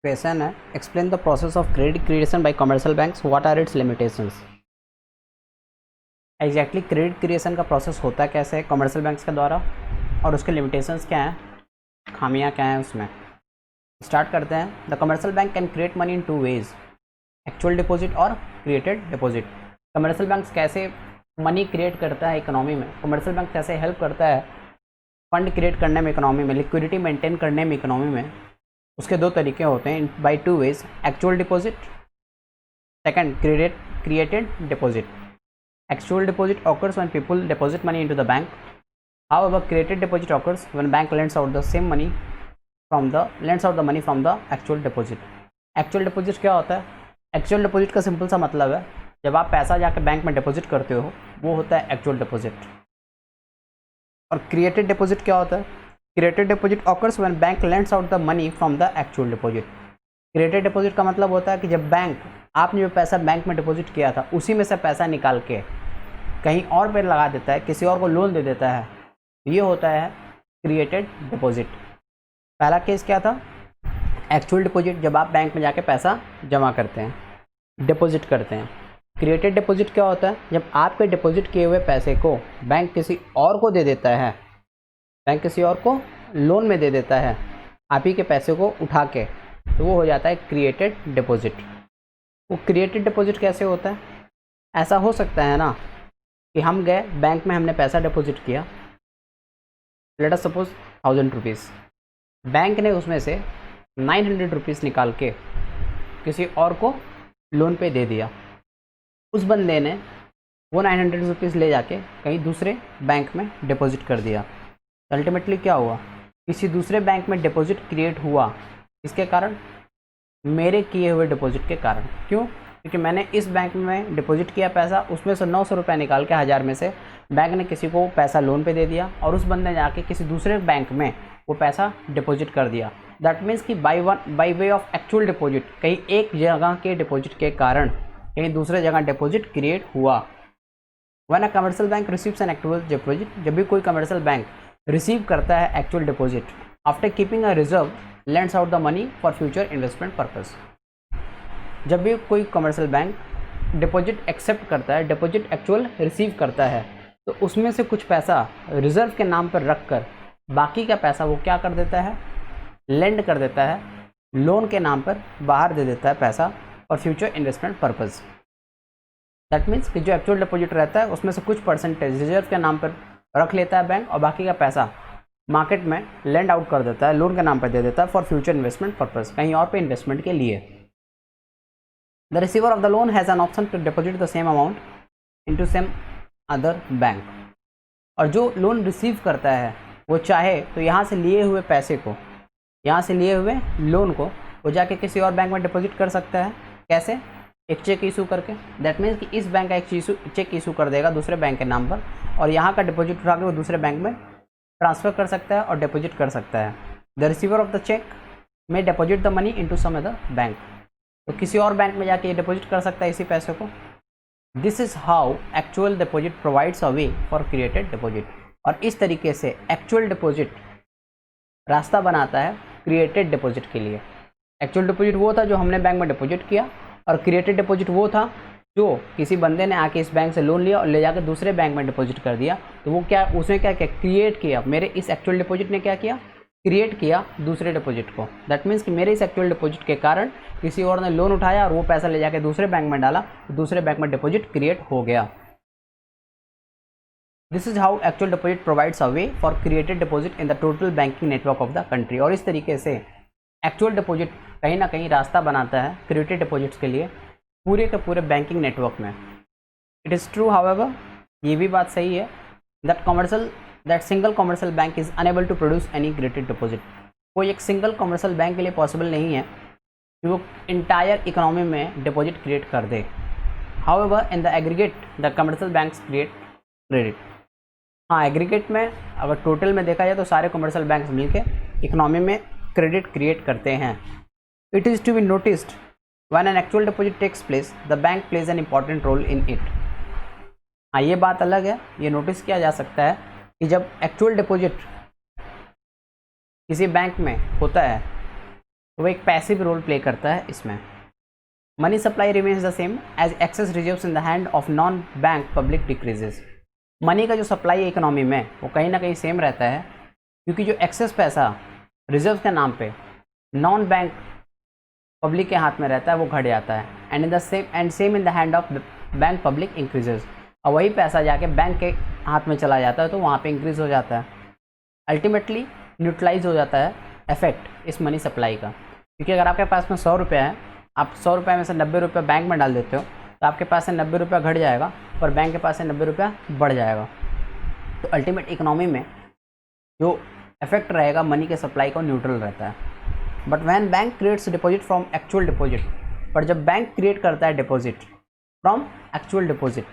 Question है, explain the process of credit creation by commercial banks, what are its limitations. Exactly credit creation का process होता कैसे है commercial banks के द्वारा और उसके लिमिटेशंस क्या हैं, खामियां क्या हैं उसमें। स्टार्ट करते हैं। The commercial bank can create money in two ways, actual deposit और क्रिएटेड डिपॉजिट। कमर्शियल बैंक कैसे मनी क्रिएट करता है इकोनॉमी में, कमर्शियल बैंक कैसे हेल्प करता है फंड क्रिएट करने में इकोनॉमी में, लिक्विडिटी मेंटेन करने में इकोनॉमी में। उसके दो तरीके होते हैं by two ways, actual deposit, second created deposit. Actual deposit occurs when people deposit money into the bank. However, created deposit occurs when bank lends out the money from the actual deposit. Actual deposit क्या होता है? Actual deposit का simple सा मतलब है जब आप पैसा जाकर बैंक में डिपॉजिट करते हो वो होता है एक्चुअल डिपॉजिट। और क्रिएटेड डिपॉजिट क्या होता है? Created deposit occurs when bank lends out the money from the actual deposit. Created deposit का मतलब होता है कि जब बैंक, आपने जो पैसा बैंक में डिपॉजिट किया था उसी में से पैसा निकाल के कहीं और पे लगा देता है, किसी और को लोन दे देता है, ये होता है क्रिएटेड डिपॉजिट। पहला केस क्या था? एक्चुअल डिपॉजिट, जब आप बैंक में जाके पैसा जमा करते हैं, डिपॉजिट करते हैं। क्रिएटेड डिपॉजिट क्या होता है? जब आपके डिपॉजिट किए हुए पैसे को बैंक किसी और को दे देता है, बैंक किसी और को लोन में दे देता है आप ही के पैसे को उठा के, तो वो हो जाता है क्रिएटेड डिपॉजिट। वो क्रिएटेड डिपॉजिट कैसे होता है? ऐसा हो सकता है ना कि हम गए बैंक में, हमने पैसा डिपॉजिट किया, let us suppose 1000 rupees, bank ने उसमें से 900 रुपीज़ निकाल के किसी और को लोन पे दे दिया। उस बंदे ने वो 900 रुपीज़ ले जाके कहीं दूसरे बैंक में डिपॉजिट कर दिया। अल्टीमेटली क्या हुआ? किसी दूसरे बैंक में डिपॉजिट क्रिएट हुआ, इसके कारण मेरे किए हुए डिपॉजिट के कारण। क्यों? क्योंकि मैंने इस बैंक में डिपॉजिट किया पैसा, उसमें से 900 रुपये निकाल के 1000 में से बैंक ने किसी को पैसा लोन पे दे दिया और उस बंदे ने जाके किसी दूसरे बैंक में वो पैसा डिपॉजिट कर दिया। दैट मीन्स कि bye way of actual deposit, कहीं एक जगह के डिपॉजिट के कारण कहीं दूसरे जगह डिपॉजिट क्रिएट हुआ। When a commercial bank receives an actual deposit, जब भी कोई कमर्शियल बैंक रिसीव करता है actual deposit, after keeping a reserve lends out the money for future investment purpose। जब भी कोई कमर्शियल बैंक डिपॉजिट एक्सेप्ट करता है, डिपॉजिट एक्चुअल रिसीव करता है, तो उसमें से कुछ पैसा रिजर्व के नाम पर रख कर बाकी का पैसा वो क्या कर देता है? लेंड कर देता है, लोन के नाम पर बाहर दे देता है पैसा और future investment purpose. That means कि जो एक्चुअल डिपॉजिट रहता है उसमें से कुछ परसेंटेज रिजर्व के नाम पर रख लेता है बैंक और बाकी का पैसा मार्केट में लेंड आउट कर देता है, लोन के नाम पर दे देता है फॉर फ्यूचर इन्वेस्टमेंट पर्पस, कहीं और पे इन्वेस्टमेंट के लिए। The receiver of the loan has an option to deposit the same amount into same other bank. और जो लोन रिसीव करता है वो चाहे तो यहाँ से लिए हुए पैसे को, यहाँ से लिए हुए लोन को वो जाके किसी और बैंक में डिपॉजिट कर सकता है। कैसे? एक चेक इशू करके। दैट मीन्स कि इस बैंक का एक चेक इशू कर देगा दूसरे बैंक के नाम पर और यहाँ का डिपॉजिट उठा के वो दूसरे बैंक में ट्रांसफ़र कर सकता है और डिपॉजिट कर सकता है। The receiver of the cheque में deposit the money into some other bank, तो किसी और बैंक में जाके ये डिपॉजिट कर सकता है इसी पैसे को। This is how actual deposit provides a way for created deposit. और इस तरीके से एक्चुअल डिपॉजिट रास्ता बनाता है क्रिएटेड डिपॉजिट के लिए। एक्चुअल डिपॉजिट वो था जो हमने बैंक में डिपॉजिट किया और क्रिएटेड डिपॉजिट वो था जो किसी बंदे ने आके इस बैंक से लोन लिया और ले जाकर दूसरे बैंक में डिपॉजिट कर दिया। तो वो क्या, उसने क्या किया? क्रिएट किया। मेरे इस एक्चुअल डिपॉजिट ने क्या किया? क्रिएट किया दूसरे डिपॉजिट को। दैट मीन्स कि मेरे इस एक्चुअल डिपॉजिट के कारण किसी और ने लोन उठाया और वो पैसा ले जाकर दूसरे बैंक में डाला, तो दूसरे बैंक में डिपॉजिट क्रिएट हो गया। This is how actual deposit provides a way for created deposit in the total banking network of the country. और इस तरीके से एक्चुअल डिपॉजिट कहीं ना कहीं रास्ता बनाता है क्रिएटेड डिपॉजिट्स के लिए पूरे के पूरे बैंकिंग नेटवर्क में। इट इज़ ट्रू हाउएवर, ये भी बात सही है, that single commercial bank is unable to produce any created deposit. कोई एक सिंगल कमर्शियल बैंक के लिए पॉसिबल नहीं है कि वो इंटायर इकोनॉमी में डिपॉजिट क्रिएट कर दे। However in the aggregate the commercial banks create credit. हाँ, एग्रीगेट में अगर टोटल में देखा जाए तो सारे कमर्शियल बैंक्स मिलकर इकोनॉमी में क्रेडिट क्रिएट करते हैं। It is to be noticed when an actual deposit takes place, the bank plays an important role in it। हाँ, ये बात अलग है, ये नोटिस किया जा सकता है कि जब एक्चुअल डिपॉजिट किसी बैंक में होता है तो वो एक पैसिव रोल प्ले करता है इसमें। Money supply remains the same as excess reserves in the hand of non bank public decreases. Money का जो सप्लाई है इकोनॉमी में वो कहीं ना कहीं सेम रहता है, क्योंकि जो एक्सेस पैसा रिजर्व के नाम पे नॉन बैंक पब्लिक के हाथ में रहता है वो घट जाता है, and in the same in the hand of bank public increases. और वही पैसा जाके बैंक के हाथ में चला जाता है तो वहाँ पे इंक्रीज हो जाता है। अल्टीमेटली न्यूट्रलाइज हो जाता है इफेक्ट इस मनी सप्लाई का, क्योंकि अगर आपके पास में 100 रुपये है, आप 100 रुपये में से 90 रुपये बैंक में डाल देते हो तो आपके पास से 90 रुपया घट जाएगा और बैंक के पास से 90 रुपया बढ़ जाएगा। तो अल्टीमेट इकोनॉमी में जो इफेक्ट रहेगा मनी के सप्लाई का न्यूट्रल रहता है। But when bank creates deposit from actual deposit, पर जब बैंक क्रिएट करता है deposit from actual deposit,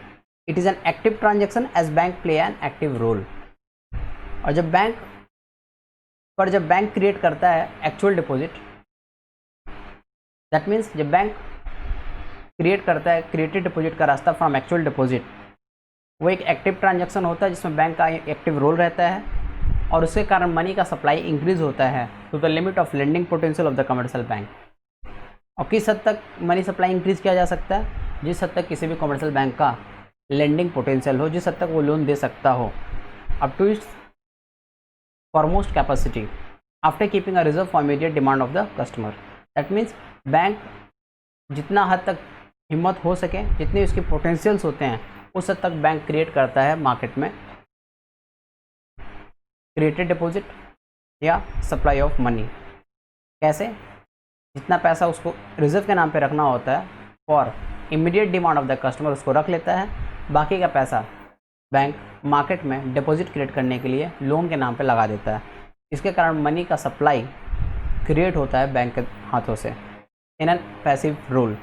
it is an active transaction as bank play an active role. और जब बैंक क्रिएट करता है एक्चुअल डिपॉजिट, दैट मीन्स जब bank create करता है क्रिएटेड डिपॉजिट का रास्ता फ्रॉम एक्चुअल डिपॉजिट, वो एक एक्टिव ट्रांजेक्शन होता है जिसमें बैंक का एक्टिव रोल रहता है और उसके कारण मनी का सप्लाई इंक्रीज होता है to the limit of lending potential of the commercial bank. और किस हद तक मनी सप्लाई इंक्रीज किया जा सकता है? जिस हद तक किसी भी कमर्शियल बैंक का लेंडिंग पोटेंशियल हो, जिस हद तक वो लोन दे सकता हो, up to its foremost capacity after keeping a reserve for immediate demand of the customer. That means bank जितना हद तक हिम्मत हो सके, जितने उसके पोटेंशियल्स होते हैं उस हद तक बैंक क्रिएट करता है मार्केट में क्रिएटेड डिपॉजिट या सप्लाई ऑफ मनी। कैसे? जितना पैसा उसको रिजर्व के नाम पे रखना होता है for immediate demand of the customer उसको रख लेता है, बाकी का पैसा बैंक मार्केट में डिपॉजिट क्रिएट करने के लिए लोन के नाम पे लगा देता है। इसके कारण मनी का सप्लाई क्रिएट होता है बैंक के हाथों से in an passive role.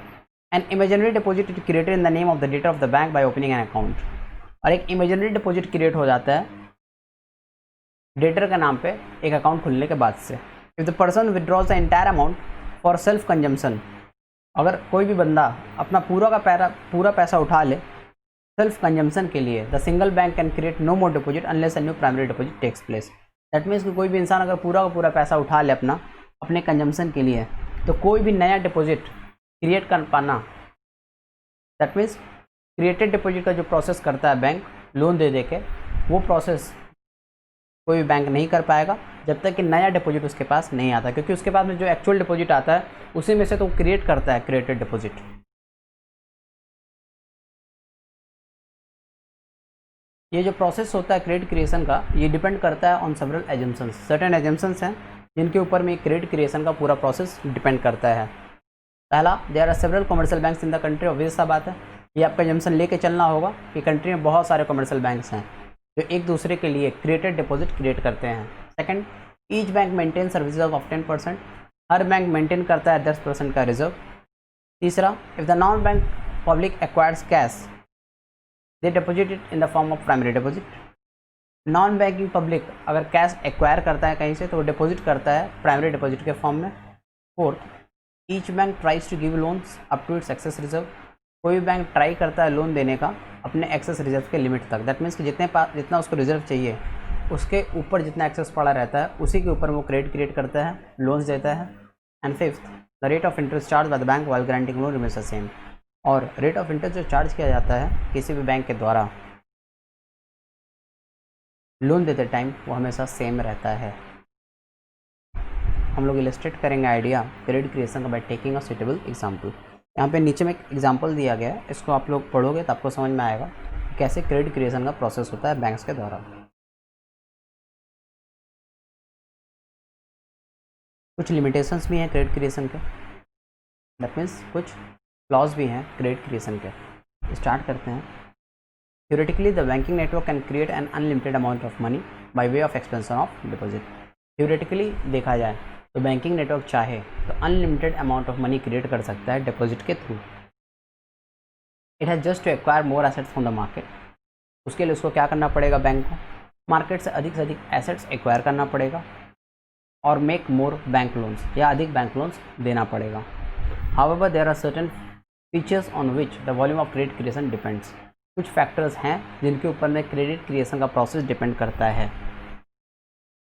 An imaginary deposit is created in the name of the debtor of the bank by opening an account. और एक इमेजिनरी डिपॉजिट क्रिएट हो जाता है डेटर के नाम पे एक अकाउंट खुलने के बाद से। If the person withdraws the entire amount for self consumption, अगर कोई भी बंदा अपना पूरा पैसा उठा ले सेल्फ कंजम्पशन के लिए, the single bank can create no more deposit unless a new primary deposit takes place. That means कि कोई भी इंसान अगर पूरा का पूरा पैसा उठा ले अपने कंजम्पशन के लिए, तो कोई भी नया डिपॉजिट क्रिएट कर पाना, दैट मीन्स क्रिएटेड डिपॉजिट का जो प्रोसेस करता है बैंक लोन दे के, वो प्रोसेस कोई भी बैंक नहीं कर पाएगा जब तक कि नया डिपॉजिट उसके पास नहीं आता, क्योंकि उसके पास में जो एक्चुअल डिपॉजिट आता है उसी में से तो क्रिएट करता है क्रिएटेड डिपॉजिट। ये जो प्रोसेस होता है क्रेडिट क्रिएशन का, ये डिपेंड करता है on several assumptions. Certain assumptions हैं जिनके ऊपर में क्रेडिट क्रिएशन का पूरा प्रोसेस डिपेंड करता है। पहला, there are several commercial banks in the country. Obvious सा बात है, ये आपका एजम्पशन लेके चलना होगा कि कंट्री में बहुत सारे कमर्शियल बैंक्स हैं जो एक दूसरे के लिए क्रिएटेड डिपॉजिट क्रिएट करते हैं। Second, each bank maintain reserve of 10%। हर बैंक मेंटेन करता है 10% का रिजर्व। तीसरा, if the non bank public acquires cash they deposit it in the form of primary deposit. Non banking public अगर cash acquire करता है कहीं से तो वो डिपॉजिट करता है प्राइमरी डिपॉजिट के फॉर्म में। Fourth, each bank tries to give loans up to its excess reserve. कोई भी बैंक ट्राई करता है लोन देने का अपने एक्सेस रिजर्व के लिमिट तक। दैट मीन्स कि जितना उसको रिजर्व चाहिए उसके ऊपर जितना एक्सेस पड़ा रहता है उसी के ऊपर वो क्रेडिट क्रिएट करता है, लोन्स देता है। And fifth, the rate of interest charge by the bank while guaranteeing loan remains the same. और रेट ऑफ इंटरेस्ट जो चार्ज किया जाता है किसी भी बैंक के द्वारा लोन देते टाइम वो हमेशा सेम रहता है। हम लोग इलस्ट्रेट करेंगे आइडिया क्रेडिट क्रिएशन का by taking a suitable example. यहाँ पे नीचे में एक एग्जाम्पल दिया गया है, इसको आप लोग पढ़ोगे तो आपको समझ में आएगा कि कैसे क्रेडिट क्रिएशन का प्रोसेस होता है बैंक्स के द्वारा। कुछ लिमिटेशंस भी हैं क्रेडिट क्रिएशन के, दैट मीन्स कुछ क्लॉज भी हैं क्रेडिट क्रिएशन के। स्टार्ट करते हैं। Theoretically the banking network can create an unlimited amount of money by way of expansion of deposit. Theoretically देखा जाए तो बैंकिंग नेटवर्क चाहे तो unlimited amount of money create कर सकता है डिपॉजिट के through. It has just to acquire more assets from the market. उसके लिए उसको क्या करना पड़ेगा? बैंक को मार्केट से अधिक एसेट्स एक्वायर करना पड़ेगा और मेक मोर बैंक लोन्स या अधिक बैंक लोन्स देना पड़ेगा। However there are certain features on which the volume of credit creation depends. कुछ फैक्टर्स हैं जिनके ऊपर में क्रेडिट क्रिएशन का प्रोसेस डिपेंड करता है।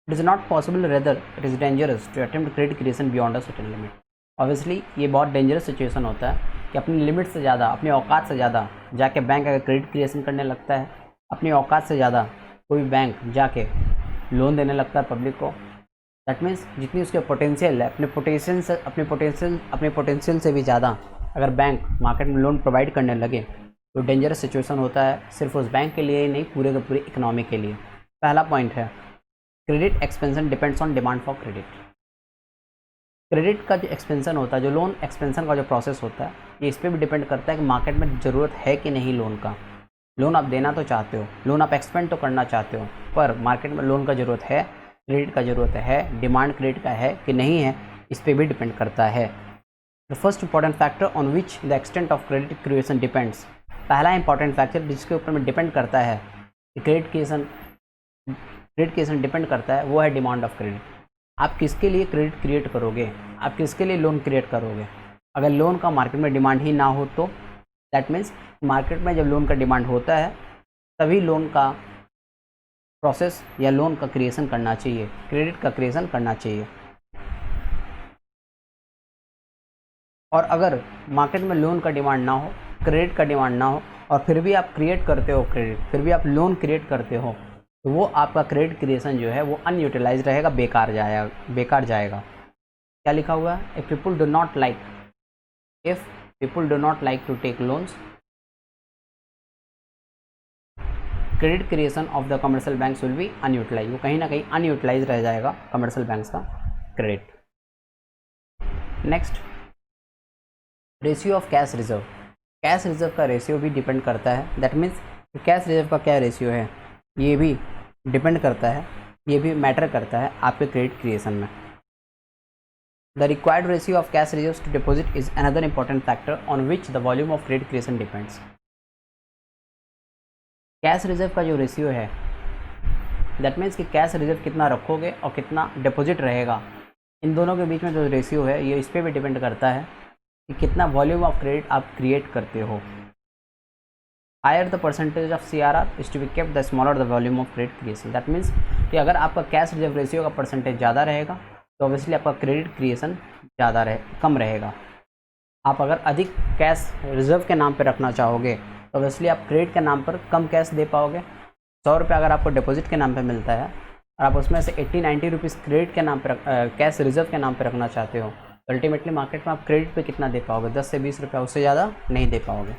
It is not possible, rather it is dangerous to attempt credit creation beyond a certain limit. Obviously ये बहुत डेंजरस सिचुएशन होता है कि अपनी लिमिट से ज़्यादा, अपनी औकात से ज़्यादा जाके बैंक अगर क्रेडिट क्रिएशन करने लगता है, अपनी औकात से ज़्यादा कोई बैंक जाके लोन देने लगता है पब्लिक को, दैट मीन्स जितनी उसके पोटेंशियल है, अपने पोटेंशियल से भी ज़्यादा अगर बैंक मार्केट में लोन प्रोवाइड करने लगे तो डेंजरस सिचुएशन होता है, सिर्फ उस बैंक के लिए ही नहीं, पूरे के पूरे इकोनॉमी के लिए। पहला पॉइंट है credit expansion depends on demand for credit. Credit का जो एक्सपेंशन होता है, जो लोन एक्सपेंशन का जो प्रोसेस होता है, ये इस पर भी डिपेंड करता है कि मार्केट में ज़रूरत है कि नहीं लोन का। लोन आप देना तो चाहते हो, लोन आप एक्सपेंड तो करना चाहते हो, पर मार्केट में लोन का ज़रूरत है, क्रेडिट का ज़रूरत है, डिमांड क्रेडिट का है कि नहीं है, इस पर भी डिपेंड करता है। The first important factor on which the extent of credit creation depends, पहला इंपॉर्टेंट फैक्टर जिसके ऊपर में डिपेंड करता है कि क्रेडिट क्रिएशन डिपेंड करता है, वो है डिमांड ऑफ क्रेडिट। आप किसके लिए क्रेडिट क्रिएट करोगे, आप किसके लिए लोन क्रिएट करोगे। अगर लोन का मार्केट में डिमांड ही ना हो तो दैट मीन्स मार्केट में जब लोन का डिमांड होता है तभी लोन का प्रोसेस या लोन का क्रिएशन करना चाहिए, क्रेडिट का क्रिएशन करना चाहिए। और अगर मार्केट में लोन का डिमांड ना हो, क्रेडिट का डिमांड ना हो, और फिर भी आप क्रिएट करते हो क्रेडिट, फिर भी आप लोन क्रिएट करते हो, तो वो आपका क्रेडिट क्रिएशन जो है वो अनयूटिलाइज रहेगा, बेकार जाएगा। क्या लिखा हुआ है, if people do not like to take loans, credit creation of the commercial banks will be unutilise, वो कहीं ना कहीं अनयूटिलाइज रह जाएगा कमर्शियल बैंक्स का credit. Next, ratio of cash reserve. Cash reserve का रेशियो भी डिपेंड करता है, दैट मीन्स कैश रिजर्व का क्या रेशियो है ये भी डिपेंड करता है, ये भी मैटर करता है आपके क्रेडिट क्रिएशन में। The required ratio of cash reserves to deposit is another important factor on which the volume of credit creation depends. Cash reserve का जो रेशियो है, दैट मीन्स कि कैश रिजर्व कितना रखोगे और कितना डिपॉजिट रहेगा, इन दोनों के बीच में जो रेशियो है ये इस पर भी डिपेंड करता है कि कितना वॉल्यूम ऑफ क्रेडिट आप क्रिएट करते हो। Higher the percentage of CRR is to be kept the smaller the volume of credit creation. That means कि अगर आपका कैश रिजर्व रेशियो का परसेंटेज ज़्यादा रहेगा तो ऑब्वियसली आपका क्रेडिट क्रिएशन कम रहेगा। आप अगर अधिक कैश रिजर्व के नाम पर रखना चाहोगे तो ऑब्वियसली आप क्रेडिट के नाम पर कम कैश दे पाओगे। 100 रुपये अगर आपको डिपॉजिट के नाम पर मिलता है और आप उसमें से 80-90 रुपीज़ क्रेडिट के नाम पर कैश रिजर्व के नाम पर रखना चाहते हो, तो अल्टीमेटली मार्केट में आप क्रेडिट पे कितना दे पाओगे, 10 से 20 रुपया, उससे ज़्यादा नहीं दे पाओगे।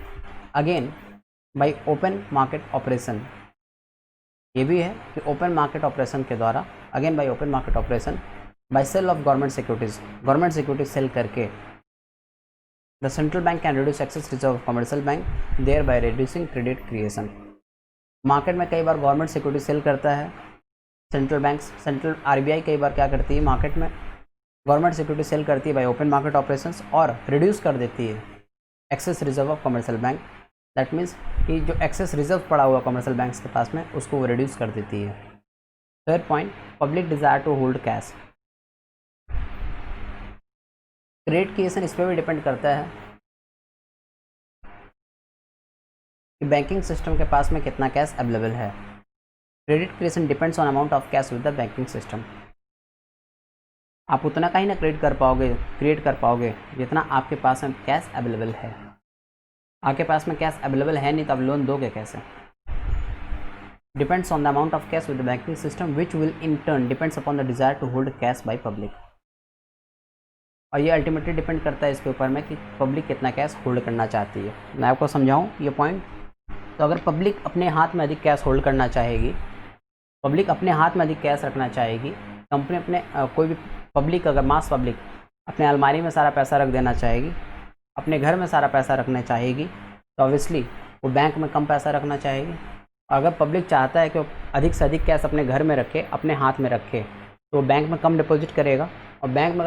Again by open market operation, ये भी है कि ओपन मार्केट ऑपरेशन के द्वारा, again by open market operation, by sale of government securities sale करके the central bank can reduce excess reserve of commercial bank, thereby reducing credit creation. Market में कई बार government security cell करता है, central RBI कई बार क्या करती है, मार्केट में गवर्नमेंट सिक्योरिटी सेल करती है बाय ओपन मार्केट ऑपरेशंस और रिड्यूस कर देती है excess reserve of commercial bank. That means कि जो एक्सेस रिजर्व पड़ा हुआ कमर्शियल बैंक्स के पास में उसको वो रिड्यूस कर देती है। Third point, public desire to hold cash. Credit creation इस पर भी डिपेंड करता है कि बैंकिंग सिस्टम के पास में कितना कैश अवेलेबल है। Credit creation depends on amount of cash with the banking system. आप उतना का ही ना क्रिएट कर पाओगे जितना आपके पास में कैश अवेलेबल है। आपके पास में कैश अवेलेबल है नहीं तो आप लोन दोगे कैसे। Depends on the amount of cash with the banking system which will in turn depends upon the desire to hold cash by public. और ये अल्टीमेटली डिपेंड करता है इसके ऊपर में कि पब्लिक कितना कैश होल्ड करना चाहती है। मैं आपको समझाऊँ ये पॉइंट, तो अगर पब्लिक अपने हाथ में अधिक कैश होल्ड करना चाहेगी, पब्लिक अपने हाथ में अधिक कैश रखना चाहेगी, कंपनी अपने कोई भी पब्लिक, अगर मास पब्लिक अपने अलमारी में सारा पैसा रख देना चाहेगी, अपने घर में सारा पैसा रखना चाहेगी, तो ऑब्वियसली वो बैंक में कम पैसा रखना चाहेगी। अगर पब्लिक चाहता है कि वो अधिक से अधिक कैश अपने घर में रखे, अपने हाथ में रखे, तो वो बैंक में कम डिपॉजिट करेगा। और बैंक में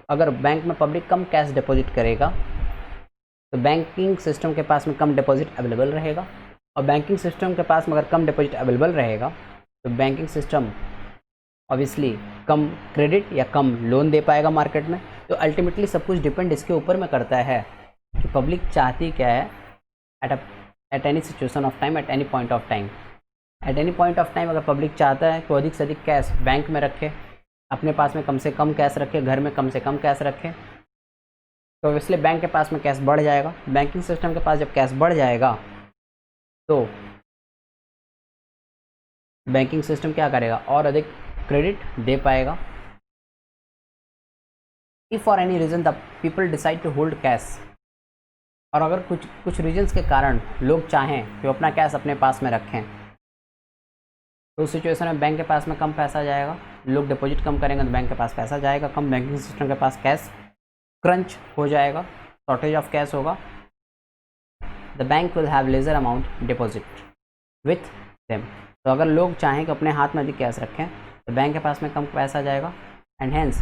अगर बैंक में पब्लिक कम कैश डिपॉजिट करेगा तो बैंकिंग सिस्टम के पास में कम डिपॉजिट अवेलेबल रहेगा। और बैंकिंग सिस्टम के पास में अगर कम डिपॉजिट अवेलेबल रहेगा तो बैंकिंग सिस्टम ऑब्वियसली कम क्रेडिट या कम लोन दे पाएगा मार्केट में। तो अल्टीमेटली सब कुछ डिपेंड इसके ऊपर में करता है कि पब्लिक चाहती क्या है at any situation of time, at any point of time. At any point of time अगर पब्लिक चाहता है तो अधिक से अधिक कैश बैंक में रखे, अपने पास में कम से कम कैश रखे, घर में कम से कम कैश रखे, तो इसलिए बैंक के पास में कैश बढ़ जाएगा। बैंकिंग सिस्टम के पास जब कैश बढ़ जाएगा तो बैंकिंग सिस्टम क्या करेगा, और अधिक क्रेडिट दे पाएगा। If for any reason the people decide to hold cash, और अगर कुछ रीजन्स के कारण लोग चाहें कि वो अपना कैश अपने पास में रखें, तो उस सिचुएशन में बैंक के पास में कम पैसा जाएगा, लोग डिपॉजिट कम करेंगे तो बैंक के पास पैसा जाएगा कम, बैंकिंग सिस्टम के पास कैश क्रंच हो जाएगा, शॉर्टेज ऑफ कैश होगा। The bank will have lesser amount deposit with them, तो अगर लोग चाहें कि अपने हाथ में अधिक कैश रखें तो बैंक के पास में कम पैसा जाएगा, and hence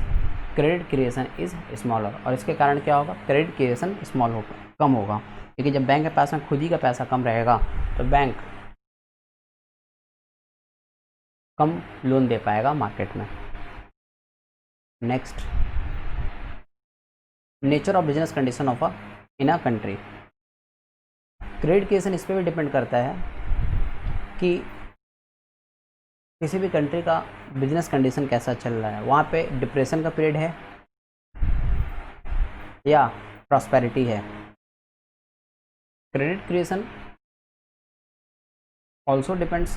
credit creation is smaller, और इसके कारण क्या होगा, क्रेडिट क्रिएशन स्मॉल होगा, कम होगा, क्योंकि जब बैंक के पास में खुद ही का पैसा कम रहेगा तो बैंक कम लोन दे पाएगा मार्केट में। Next, nature of business condition of in a country. Credit creation इस पर भी डिपेंड करता है कि किसी भी कंट्री का बिजनेस कंडीशन कैसा चल रहा है, वहाँ पे डिप्रेशन का पीरियड है या प्रॉस्पेरिटी है। Credit creation also depends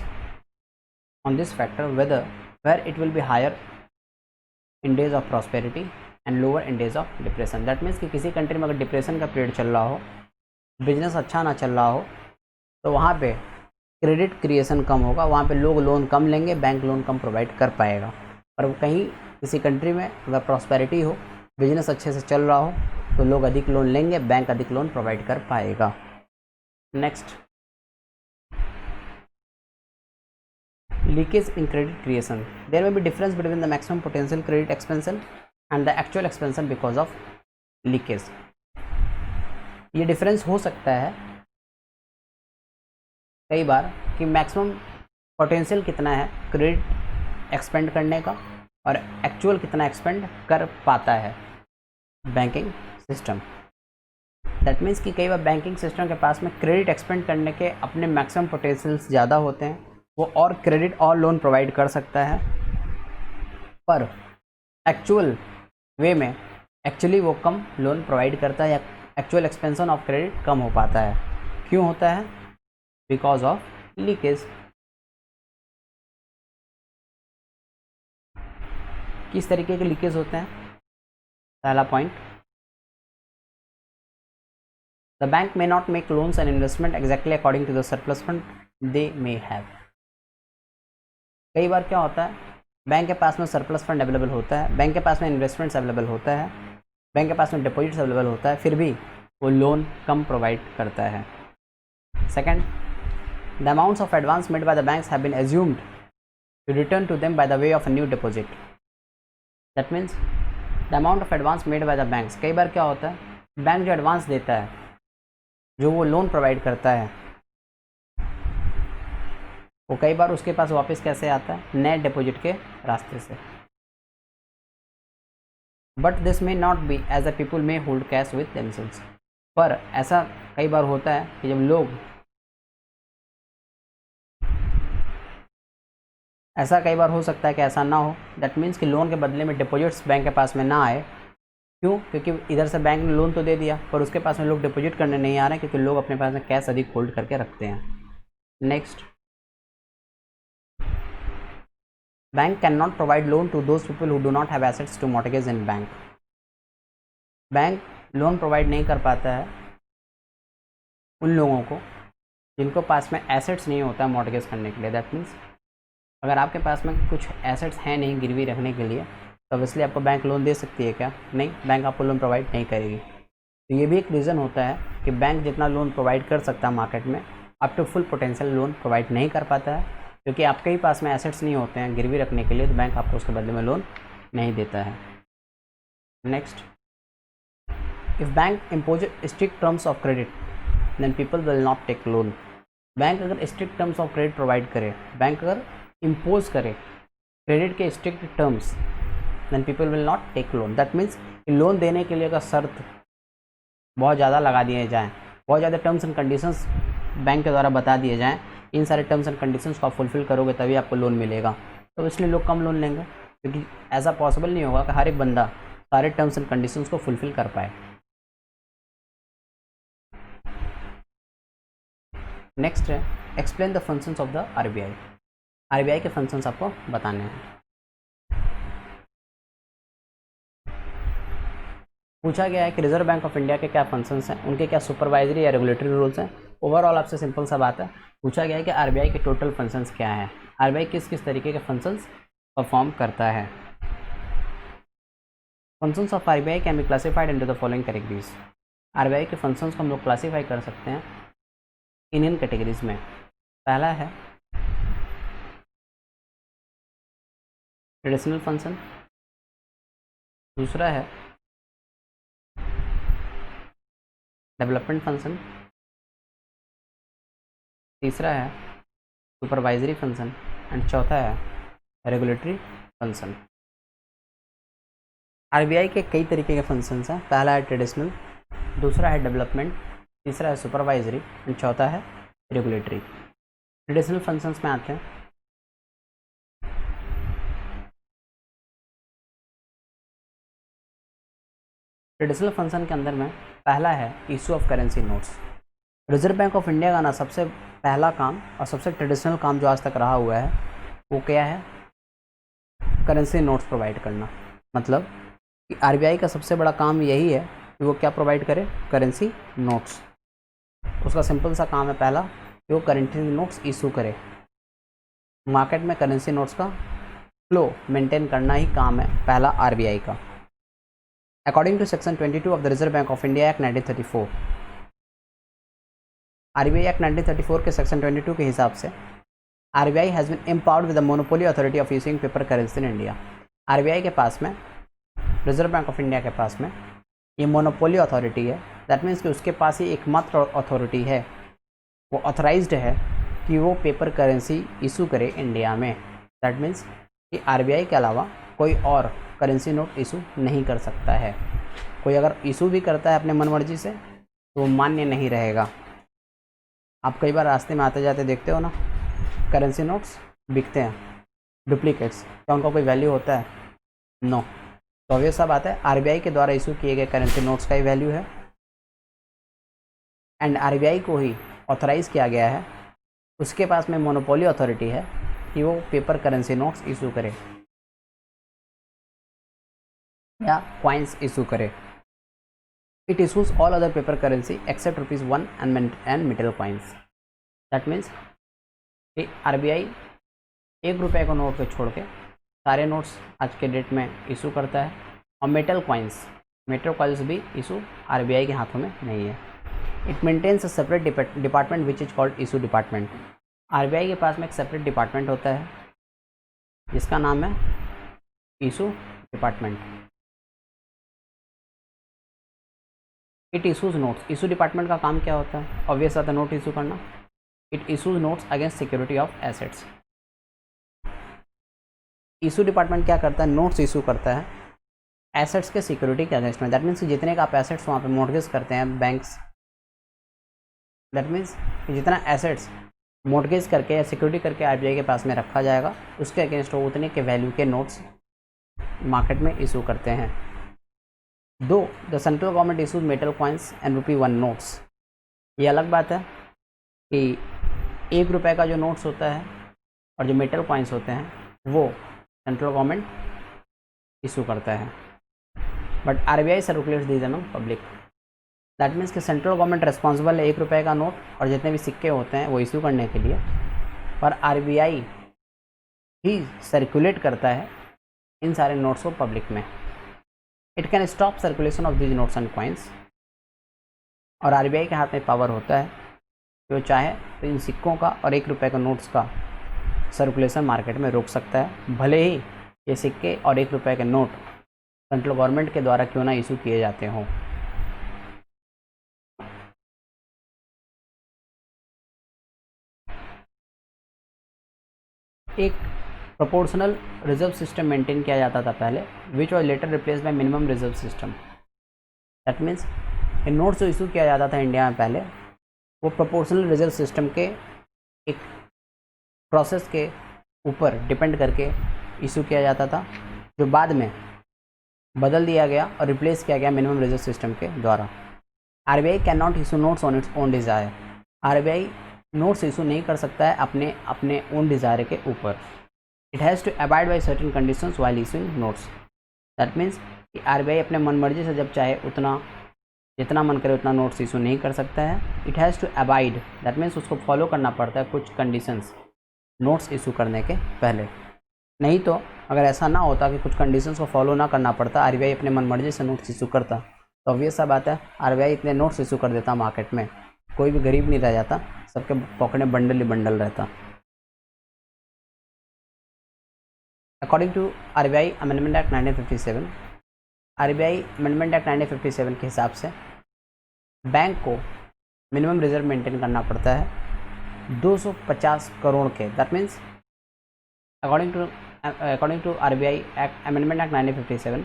on this factor where it will be higher in days of prosperity and lower in days of depression. That means कि किसी कंट्री में अगर डिप्रेशन का पीरियड चल रहा हो, बिजनेस अच्छा ना चल रहा हो, तो वहाँ पे क्रेडिट क्रिएशन कम होगा, वहाँ पे लोग लोन कम लेंगे, बैंक लोन कम प्रोवाइड कर पाएगा। और कहीं किसी कंट्री में अगर प्रॉस्पेरिटी हो, बिजनेस अच्छे से चल रहा हो, तो लोग अधिक लोन लेंगे, बैंक अधिक लोन प्रोवाइड कर पाएगा। Next, leakage in credit creation. There may be difference between the maximum potential credit expansion and the actual expansion because of leakage. ये डिफरेंस हो सकता है कई बार कि मैक्सिमम पोटेंशियल कितना है क्रेडिट एक्सपेंड करने का और एक्चुअल कितना एक्सपेंड कर पाता है बैंकिंग सिस्टम। दैट मीन्स कि कई बार बैंकिंग सिस्टम के पास में क्रेडिट एक्सपेंड करने के अपने मैक्सिमम पोटेंशियल्स ज़्यादा होते हैं, वो और क्रेडिट और लोन प्रोवाइड कर सकता है, पर एक्चुअल वे में एक्चुअली वो कम लोन प्रोवाइड करता है या एक्चुअल एक्सपेंशन ऑफ क्रेडिट कम हो पाता है। क्यों होता है? Because of leakage. किस तरीके के लीकेज होते हैं? पहला point, the bank may not make loans and investment exactly according to the surplus fund they may have. कई बार क्या होता है, बैंक के पास में सरप्लस फंड अवेलेबल होता है, बैंक के पास में इन्वेस्टमेंट्स अवेलेबल होता है, बैंक के पास में डिपॉजिट्स अवेलेबल होता है, फिर भी वो लोन कम प्रोवाइड करता है। Second, the amounts of advance made by the banks have been assumed to return to them by the way of a new deposit. That means the amount of advance made by the banks, कई बार क्या होता है, bank जो advance देता है, जो वो लोन प्रोवाइड करता है, वो कई बार उसके पास वापस कैसे आता है? नए डिपॉजिट के रास्ते से। But this may not be as a people may hold cash with themselves. पर ऐसा कई बार होता है कि जब लोग, ऐसा कई बार हो सकता है कि ऐसा ना हो। दैट मीन्स कि लोन के बदले में डिपॉजिट्स बैंक के पास में ना आए। क्यों? क्योंकि इधर से बैंक ने लोन तो दे दिया पर उसके पास में लोग डिपॉजिट करने नहीं आ रहे, क्योंकि लोग अपने पास में कैश अधिक होल्ड करके रखते हैं। Next, bank can not provide loan to those people who do not have assets to mortgage in bank. Bank loan provide नहीं कर पाता है उन लोगों को जिनको पास में एसेट्स नहीं होता है मॉर्टगेज करने के लिए। दैट मीन्स अगर आपके पास में कुछ एसेट्स हैं नहीं गिरवी रखने के लिए, तो ऑब्वियसली आपको बैंक लोन दे सकती है क्या? नहीं, बैंक आपको लोन प्रोवाइड नहीं करेगी। तो ये भी एक रीज़न होता है कि बैंक जितना लोन प्रोवाइड कर सकता है मार्केट में, up to full potential loan provide नहीं कर पाता है, क्योंकि आपके ही पास में एसेट्स नहीं होते हैं गिरवी रखने के लिए, तो बैंक आपको उसके बदले में लोन नहीं देता है। Next, if bank impose strict terms of credit then people will not take loan. Bank अगर strict terms of credit provide करे, बैंक अगर इम्पोज करे क्रेडिट के strict terms, then people will not take loan. That means loan देने के लिए अगर शर्त बहुत ज़्यादा लगा दिए जाएँ, बहुत ज़्यादा टर्म्स एंड कंडीशंस बैंक के द्वारा बता दिए जाएँ इन सारे टर्म्स एंड कंडीशंस को आप फुलफिल करोगे तभी आपको लोन मिलेगा। तो इसलिए लोग कम लोन लेंगे, क्योंकि ऐसा पॉसिबल नहीं होगा कि हर एक बंदा सारे टर्म्स एंड कंडीशंस को फुलफिल कर पाए। नेक्स्ट है explain the functions of the RBI. RBI के फंक्शंस आपको बताने हैं। पूछा गया है कि रिजर्व बैंक ऑफ इंडिया के क्या फंक्शंस हैं, उनके क्या सुपरवाइजरी या रेगुलेटरी रूल्स हैं। ओवरऑल आपसे सिंपल सा बात है, पूछा गया है कि आरबीआई के टोटल फंक्शंस क्या हैं, आरबीआई किस किस तरीके के फंक्शंस परफॉर्म करता है। Functions of RBI can be classified into the following categories. RBI के फंक्शंस को हम लोग क्लासीफाई कर सकते हैं इन कैटेगरीज में। पहला है ट्रेडिशनल फंक्शन, दूसरा है डेवलपमेंट फंक्शन, तीसरा है सुपरवाइजरी फंक्शन एंड चौथा है रेगुलेटरी फंक्शन। आरबीआई के कई तरीके के फंक्शंस हैं। पहला है ट्रेडिशनल, दूसरा है डेवलपमेंट, तीसरा है सुपरवाइजरी एंड चौथा है रेगुलेटरी। ट्रेडिशनल फंक्शंस में आते हैं। ट्रेडिशनल फंक्शन के अंदर में पहला है issue of currency notes. Reserve bank of India का ना सबसे पहला काम और सबसे ट्रेडिशनल काम जो आज तक रहा हुआ है वो क्या है, करेंसी नोट्स प्रोवाइड करना। मतलब कि आरबीआई का सबसे बड़ा काम यही है कि वो क्या प्रोवाइड करे, करेंसी नोट्स। उसका सिंपल सा काम है पहला कि वो करेंसी नोट्स इशू करे। मार्केट में करेंसी नोट्स का फ्लो मेंटेन करना ही काम है पहला आरबीआई का। According to section 22 of the reserve bank of India act 1934, RBI act 1934 के सेक्शन 22 के हिसाब से RBI has been empowered with the monopoly authority of issuing paper currency in India. RBI के पास में, रिजर्व बैंक ऑफ इंडिया के पास में ये मोनोपोली अथॉरिटी है। दैट मीन्स कि उसके पास ही एकमात्र अथॉरिटी है, वो ऑथराइज्ड है कि वो पेपर करेंसी इशू करे इंडिया में। दैट मीन्स कि आरबीआई के अलावा कोई और करेंसी नोट इशू नहीं कर सकता है। कोई अगर इशू भी करता है अपने मनमर्जी से तो वो मान्य नहीं रहेगा। आप कई बार रास्ते में आते जाते देखते हो ना, करेंसी नोट्स बिकते हैं, डुप्लीकेट्स, क्या उनका कोई वैल्यू होता है? नो। तो ऑब्वियस सा बात है आरबीआई के द्वारा इशू किए गए करेंसी नोट्स का ही वैल्यू है एंड आरबीआई को ही ऑथराइज़ किया गया है, उसके पास में मोनोपोली अथॉरिटी है कि वो पेपर करेंसी नोट्स इशू करे या कॉइन्स इशू करे। It issues all other paper currency except ₹1 and metal coins. That means कि आरबीआई ₹1 को नोट पे छोड़ के सारे नोट्स आज के डेट में इशू करता है और मेटल कॉइन्स भी इशू आरबीआई के हाथों में नहीं है। It maintains a separate department which is called issue department. RBI के पास में एक सेपरेट डिपार्टमेंट होता है जिसका नाम है issue department. It issues notes. Issue department का काम क्या होता है? ऑब्वियस आता है नोट इशू करना। It issues notes against security of assets. Issue department क्या करता है? नोट्स इशू करता है एसेट्स के सिक्योरिटी के अगेंस्ट में। दैट मीन्स जितने का आप एसेट्स वहाँ पे मॉर्गेज करते हैं बैंक्स, दैट मीन्स जितना एसेट्स मॉर्गेज करके या सिक्योरिटी करके आरबीआई के पास में रखा जाएगा उसके अगेंस्ट वो उतने के वैल्यू के नोट्स मार्केट में इशू करते हैं। दो the central government issues metal coins and ₹1 notes. ये अलग बात है कि ₹1 का जो नोट्स होता है और जो मेटल कॉइन्स होते हैं वो सेंट्रल गवर्नमेंट इशू करता है, but RBI circulates these among public. That means कि सेंट्रल गवर्नमेंट रिस्पॉन्सिबल है ₹1 का नोट और जितने भी सिक्के होते हैं वो इशू करने के लिए, पर आरबीआई ही सर्कुलेट करता है इन सारे नोट्स को पब्लिक में। It can stop circulation of these notes and coins. और आरबीआई के हाथ में पावर होता है कि वो चाहे तो इन सिक्कों का और ₹1 का नोट्स का सर्कुलेशन मार्केट में रोक सकता है, भले ही ये सिक्के और ₹1 के नोट सेंट्रल गवर्नमेंट के द्वारा क्यों ना इशू किए जाते हों। एक प्रोपोर्शनल रिजर्व सिस्टम मेंटेन किया जाता था पहले, which was later replace by minimum reserve system. That means notes जो इशू किया जाता था इंडिया में पहले वो प्रोपोर्शनल रिजर्व सिस्टम के एक प्रोसेस के ऊपर डिपेंड करके इशू किया जाता था, जो बाद में बदल दिया गया और रिप्लेस किया गया मिनिमम रिजर्व सिस्टम के द्वारा। RBI can not issue notes on its own desire. RBI notes issue नहीं कर सकता है अपने ओन डिज़ायर के ऊपर। It has to abide by certain conditions while issuing notes. That means कि आरबीआई अपने मन मर्जी से जब चाहे उतना जितना मन करे उतना नोट्स इशू नहीं कर सकता है। It has to abide, that means उसको फॉलो करना पड़ता है कुछ कंडीशंस नोट्स इशू करने के पहले। नहीं तो अगर ऐसा ना होता कि कुछ कंडीशंस को फॉलो ना करना पड़ता, आरबीआई अपने मन मर्जी से नोट्स इशू करता, तो ऑब्वियस सा बात है आरबीआई इतने नोट्स इशू कर देता मार्केट में, कोई भी गरीब नहीं रह जाता, सबके पॉकेट में बंडल ही बंडल रहता। According to RBI amendment act 1957, RBI amendment act 1957 के हिसाब से बैंक को मिनिमम रिजर्व मेंटेन करना पड़ता है 250 करोड़ के। That means according to RBI act amendment act 1957,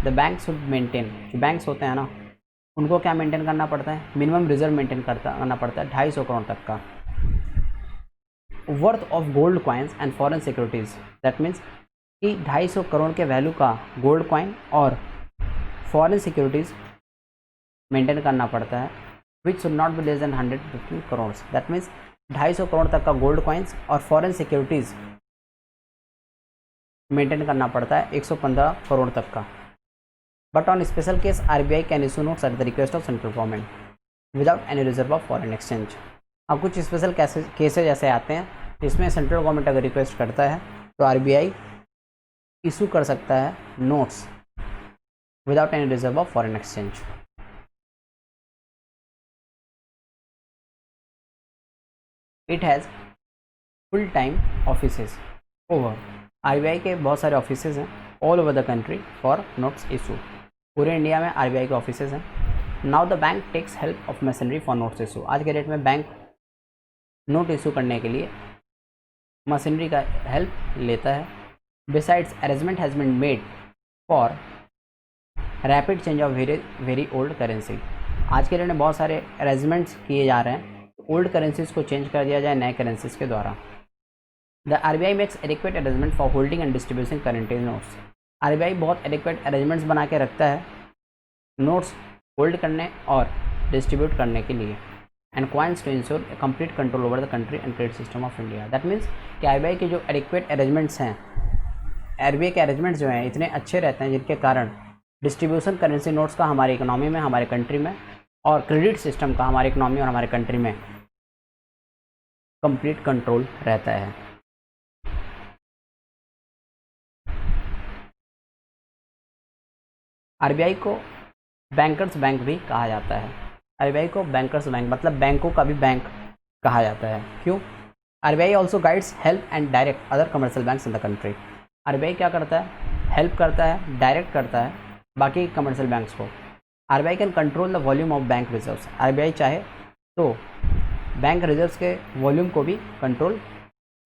the bank should maintain, जो बैंक्स होते हैं ना उनको क्या मेंटेन करना पड़ता है, मिनिमम रिजर्व मेंटेन करना पड़ता है 250 करोड़ तक का worth of gold coins and foreign securities. That means कि 250 करोड़ के वैल्यू का गोल्ड कॉइन और फॉरेन सिक्योरिटीज़ मेंटेन करना पड़ता है, which should not be less than 150 crore. That means 250 crore तक का गोल्ड कॉइन्स और फॉरेन सिक्योरिटीज़ मेंटेन करना पड़ता है 115 करोड़ तक का। But on special case RBI can issue notes at the request of central government without any reserve of foreign exchange. अब कुछ स्पेशल केसेज ऐसे आते हैं जिसमें सेंट्रल गवर्नमेंट अगर रिक्वेस्ट करता है तो आरबीआई इशू कर सकता है notes without any reserve of foreign exchange. It has full time offices over, RBI के बहुत सारे ऑफिसेज हैं all over the country for notes issue. पूरे इंडिया में आरबीआई के ऑफिसेज हैं। Now the bank takes help of machinery for notes issue. आज के डेट में बैंक नोट इशू करने के लिए मशीनरी का हेल्प लेता है। Besides arrangement has been made for rapid change of very old currency. आज के डेट में बहुत सारे अरेंजमेंट्स किए जा रहे हैं, ओल्ड करेंसीज को चेंज कर दिया जाए नए करेंसीज के द्वारा। The RBI makes adequate arrangement for holding and distribution current notes. RBI बहुत एडिक्वेट अरेंजमेंट्स बना के रखता है नोट्स होल्ड करने और डिस्ट्रीब्यूट करने के लिए, and coins to ensure complete control over the country and credit system of India. That means कि आरबीआई के जो एडिक्वेट अरेंजमेंट्स हैं, आरबीआई के अरेंजमेंट्स जो हैं इतने अच्छे रहते हैं जिनके कारण डिस्ट्रीब्यूशन करेंसी नोट्स का हमारी इकोनॉमी में, हमारे कंट्री में, और क्रेडिट सिस्टम का हमारी इकोनॉमी और हमारे कंट्री में कंप्लीट कंट्रोल रहता है। आरबीआई को बैंकर्स बैंक भी कहा जाता है। आरबीआई को बैंकर्स बैंक मतलब बैंकों का भी बैंक कहा जाता है। क्यों? RBI also guides help and direct other commercial banks in the country. RBI क्या करता है? हेल्प करता है, डायरेक्ट करता है बाकी कमर्शियल बैंक्स को। RBI can control the volume of bank reserves. RBI चाहे तो बैंक रिजर्व्स के वॉल्यूम को भी कंट्रोल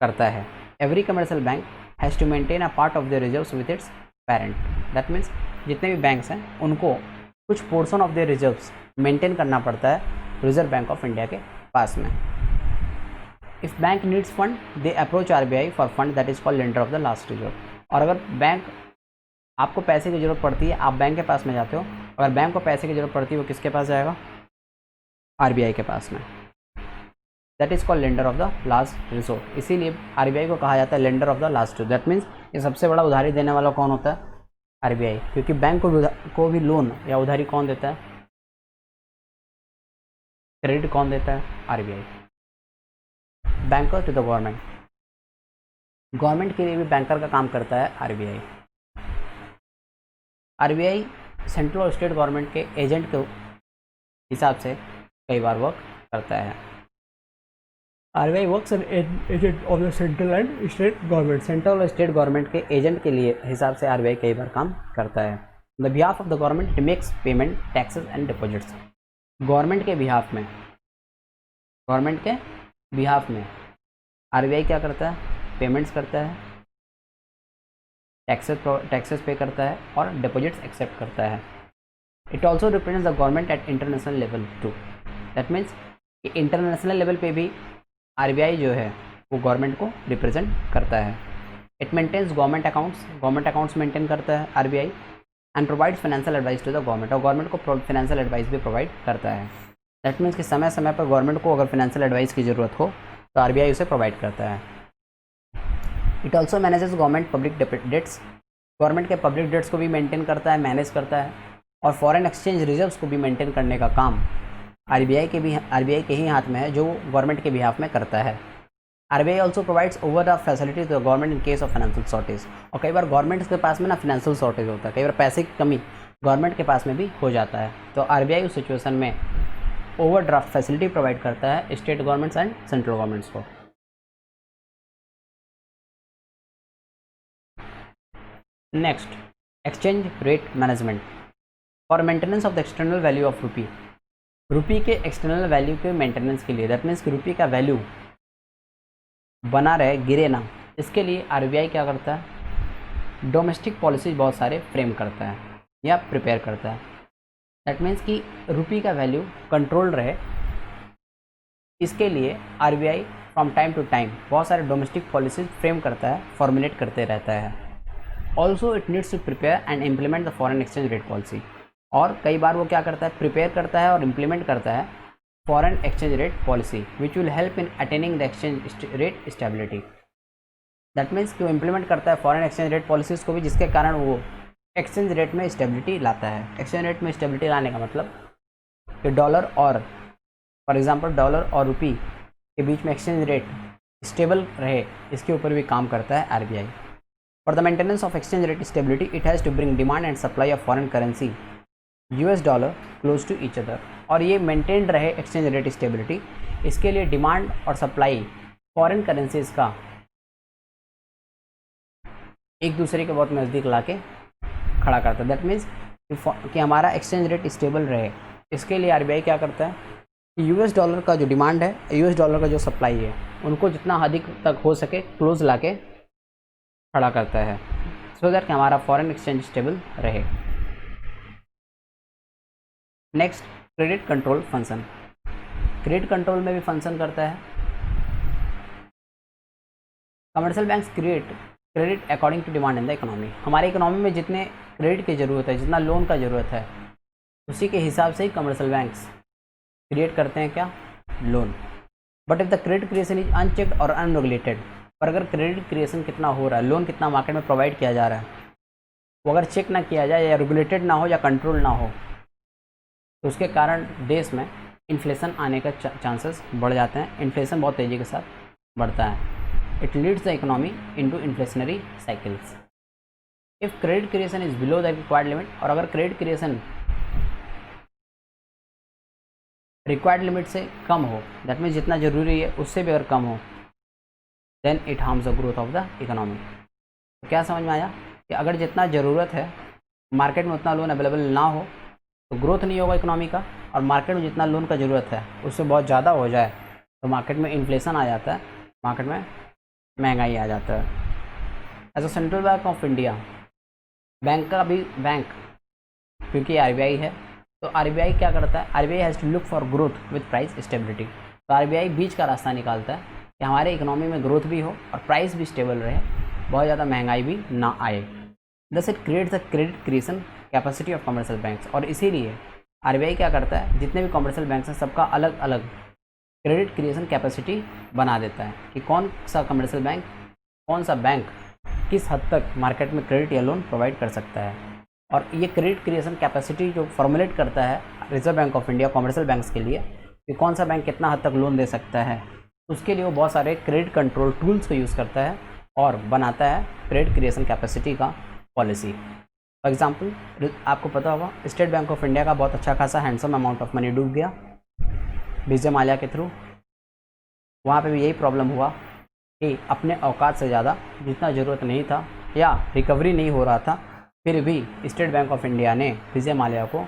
करता है। Every commercial bank has to maintain a part of the reserves with its parent. That means जितने भी बैंक्स हैं उनको कुछ portion of the reserves maintain करना पड़ता है रिजर्व बैंक ऑफ इंडिया के पास में। If bank needs fund they approach RBI for fund, that is called lender of the last reserve. और अगर बैंक आपको पैसे की ज़रूरत पड़ती है, आप बैंक के पास में जाते हो, अगर बैंक को पैसे की ज़रूरत पड़ती है वो किसके पास जाएगा? आरबीआई के पास में। That is called lender of the last resort. इसीलिए आरबीआई को कहा जाता है lender of the last resort. That means ये सबसे बड़ा उधारी देने वाला कौन होता है? आरबीआई। क्योंकि बैंक को भी लोन या उधारी कौन देता है? क्रेडिट कौन देता है? RBI. Banker to the government, government के लिए भी बैंकर का काम करता है आरबीआई। आरबीआई सेंट्रल और स्टेट गवर्नमेंट के एजेंट के हिसाब से कई बार वर्क करता है। RBI works an agent of the central and state government. Central और स्टेट गवर्नमेंट के एजेंट के लिए हिसाब से आरबीआई कई बार काम करता है। The behalf of the government it makes payment, taxes and deposits. Government के बिहाफ में आरबीआई क्या करता है? पेमेंट्स करता है, टैक्सेस पे करता है और डिपॉजिट्स एक्सेप्ट करता है। It also represents the government at international level too. That means कि इंटरनेशनल लेवल पे भी आरबीआई जो है वो गवर्नमेंट को रिप्रेजेंट करता है। It maintains government accounts maintain करता है RBI, and provides financial advice to the government, और गवर्नमेंट को फाइनेंशियल एडवाइस भी प्रोवाइड करता है। दैट मीन्स कि समय समय पर गवर्नमेंट को अगर फाइनेंशियल एडवाइस की ज़रूरत हो तो आरबीआई उसे प्रोवाइड करता है। It also manages government public debts, government के पब्लिक डेट्स को भी मेंटेन करता है, मैनेज करता है, और फॉरेन एक्सचेंज रिजर्व्स को भी मेंटेन करने का काम आरबीआई के ही हाथ में है, जो गवर्नमेंट के बिहाफ में करता है। RBI also provides overdraft facility to the government in case of financial shortage, और कई बार गवर्नमेंट के पास में ना फाइनेंशियल शॉर्टेज होता है, कई बार पैसे की कमी गवर्नमेंट के पास में भी हो जाता है, तो आरबीआई उस सिचुएशन में ओवरड्राफ्ट फैसिलिटी प्रोवाइड करता है state governments and central governments को। Next, exchange rate management for maintenance of the external value of rupee के एक्सटर्नल वैल्यू के मेंटेनेंस के लिए, दैट मीन्स कि रुपी का वैल्यू बना रहे, गिरे ना, इसके लिए आरबीआई क्या करता है, डोमेस्टिक पॉलिसीज बहुत सारे फ्रेम करता है या प्रिपेयर करता है। दैट मीन्स कि रुपी का वैल्यू कंट्रोल रहे, इसके लिए RBI from time to time बहुत सारे डोमेस्टिक पॉलिसीज फ्रेम करता है, फॉर्मुलेट करते रहता है। Also it needs to prepare and implement the foreign exchange rate policy, और कई बार वो क्या करता है, प्रिपेयर करता है और इम्प्लीमेंट करता है foreign exchange rate policy which will help in attaining the exchange rate stability. That means कि वो इम्प्लीमेंट करता है फॉरेन एक्सचेंज रेट पॉलिसीज़ को भी, जिसके कारण वो एक्सचेंज रेट में स्टेबिलिटी लाता है। एक्सचेंज रेट में स्टेबिलिटी लाने का मतलब कि डॉलर और फॉर एग्जांपल डॉलर और रुपी के बीच में एक्सचेंज रेट स्टेबल रहे, इसके ऊपर भी काम करता है RBI. For the maintenance of exchange rate stability it has to bring demand and supply of foreign currency US dollar close to each other, और ये मेंटेन रहे एक्सचेंज रेट स्टेबिलिटी, इसके लिए डिमांड और सप्लाई फॉरेन करेंसीज का एक दूसरे के बहुत नज़दीक ला के खड़ा करता है। दैट मीन्स कि हमारा एक्सचेंज रेट स्टेबल रहे, इसके लिए आरबीआई क्या करता है कि यूएस डॉलर का जो डिमांड है, यूएस डॉलर का जो सप्लाई है, उनको जितना अधिक तक हो सके क्लोज ला के खड़ा करता है, सो दैट कि हमारा फॉरेन एक्सचेंज स्टेबल रहे। Next, credit control function, credit control में भी फंक्शन करता है। Commercial banks create credit according to demand in the economy, हमारे इकोनॉमी में जितने क्रेडिट की ज़रूरत है, जितना लोन का ज़रूरत है, उसी के हिसाब से ही कमर्शियल बैंक्स क्रिएट करते हैं क्या, loan. But if the credit creation is unchecked और अनरेगुलेटेड, पर अगर क्रेडिट क्रिएशन कितना हो रहा है, लोन कितना मार्केट में प्रोवाइड किया जा रहा है, वो अगर चेक ना किया जाए या रेगुलेटेड ना हो या कंट्रोल ना हो, तो उसके कारण देश में इन्फ्लेशन आने का चांसेस बढ़ जाते हैं। इन्फ्लेशन बहुत तेज़ी के साथ बढ़ता है। It leads the economy into inflationary cycles. If credit creation is below the required limit, और अगर क्रेडिट क्रिएशन रिक्वायर्ड लिमिट से कम हो, दैट मीन्स जितना ज़रूरी है उससे भी अगर कम हो, then it harms the growth of the economy. तो क्या समझ में आया कि अगर जितना ज़रूरत है मार्केट में उतना लोन अवेलेबल ना हो तो ग्रोथ नहीं होगा इकोनॉमी का, और मार्केट में जितना लोन का ज़रूरत है उससे बहुत ज़्यादा हो जाए तो मार्केट में इन्फ्लेशन आ जाता है, मार्केट में महंगाई आ जाता है। As a central bank of India, bank का भी बैंक क्योंकि आरबीआई है, तो आरबीआई क्या करता है, RBI has to look for growth with price stability. तो आरबीआई बीच का रास्ता निकालता है कि हमारे इकोनॉमी में ग्रोथ भी हो और प्राइस भी स्टेबल रहे, बहुत ज़्यादा महंगाई भी ना आए। Thus it creates the credit creation capacity of commercial banks, और इसीलिए आरबीआई क्या करता है, जितने भी कमर्शियल बैंक्स हैं सबका अलग अलग क्रेडिट क्रिएशन कैपेसिटी बना देता है कि कौन सा कमर्शियल बैंक, कौन सा बैंक किस हद तक मार्केट में क्रेडिट या लोन प्रोवाइड कर सकता है। और ये क्रेडिट क्रिएशन कैपेसिटी जो फॉर्मुलेट करता है reserve bank of India commercial banks के लिए कि कौन सा बैंक कितना हद तक लोन दे सकता है, उसके लिए वो बहुत सारे क्रेडिट कंट्रोल टूल्स को यूज़ करता है और बनाता है क्रेडिट क्रिएशन कैपेसिटी का पॉलिसी। फॉर एग्जाम्पल आपको पता होगा स्टेट बैंक ऑफ इंडिया का बहुत अच्छा खासा हैंडसम अमाउंट ऑफ मनी डूब गया विजय माल्या के थ्रू। वहाँ पे भी यही प्रॉब्लम हुआ कि अपने औकात से ज़्यादा जितना ज़रूरत नहीं था या रिकवरी नहीं हो रहा था, फिर भी स्टेट बैंक ऑफ इंडिया ने विजय माल्या को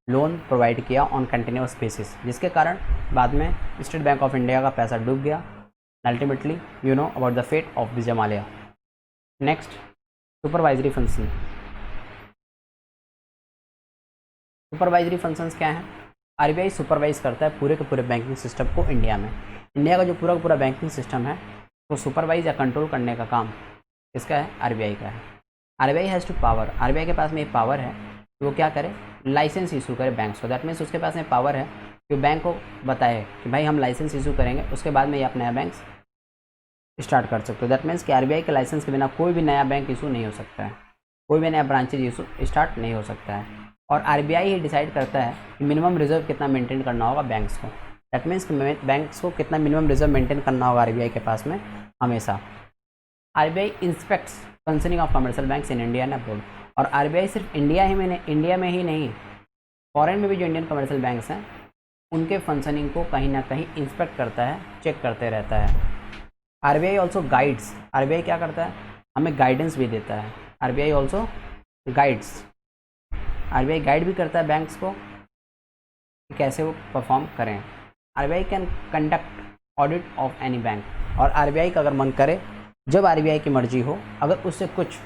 लोन प्रोवाइड किया ऑन कंटिन्यूस बेसिस, जिसके कारण बाद में स्टेट बैंक ऑफ इंडिया का पैसा डूब गया। Ultimately you know about the fate of Vijay Mallya. Next, supervisory function. Supervisory functions क्या हैं? आरबीआई सुपरवाइज करता है पूरे के पूरे बैंकिंग सिस्टम को इंडिया में। इंडिया का जो पूरा का पूरा बैंकिंग सिस्टम है तो सुपरवाइज या कंट्रोल करने का काम किसका है? आरबीआई का है। RBI has to power, RBI के पास में एक पावर है कि वो क्या करे? लाइसेंस इशू करे बैंक्स को। दैट मीन्स उसके पास में पावर है कि बैंक को बताए कि भाई हम लाइसेंस इशू करेंगे, उसके बाद में ये आप नया बैंक स्टार्ट कर सकते हो। दैट मीन्स कि आरबीआई के लाइसेंस के बिना कोई भी नया बैंक इशू नहीं हो सकता है, कोई भी नया ब्रांचेज इशू स्टार्ट नहीं हो सकता है। और आरबीआई ही डिसाइड करता है कि मिनिमम रिजर्व कितना मेंटेन करना होगा बैंक्स को। दैट मीन्स कि बैंक्स को कितना मिनिमम रिजर्व मेंटेन करना होगा आरबीआई के पास में हमेशा। RBI inspects functioning of commercial banks in India and abroad. और आरबीआई सिर्फ इंडिया में ही नहीं, फॉरेन में भी जो इंडियन कमर्शियल बैंक्स हैं उनके फंक्शनिंग को कहीं ना कहीं इंस्पेक्ट करता है, चेक करते रहता है। आरबीआई ऑल्सो गाइड्स, आरबीआई क्या करता है? हमें गाइडेंस भी देता है। RBI also guides, RBI guide भी करता है बैंक्स को कि कैसे वो परफॉर्म करें। RBI can conduct audit of any bank. और आरबीआई का अगर मन करे, जब आरबीआई की मर्जी हो, अगर उससे कुछ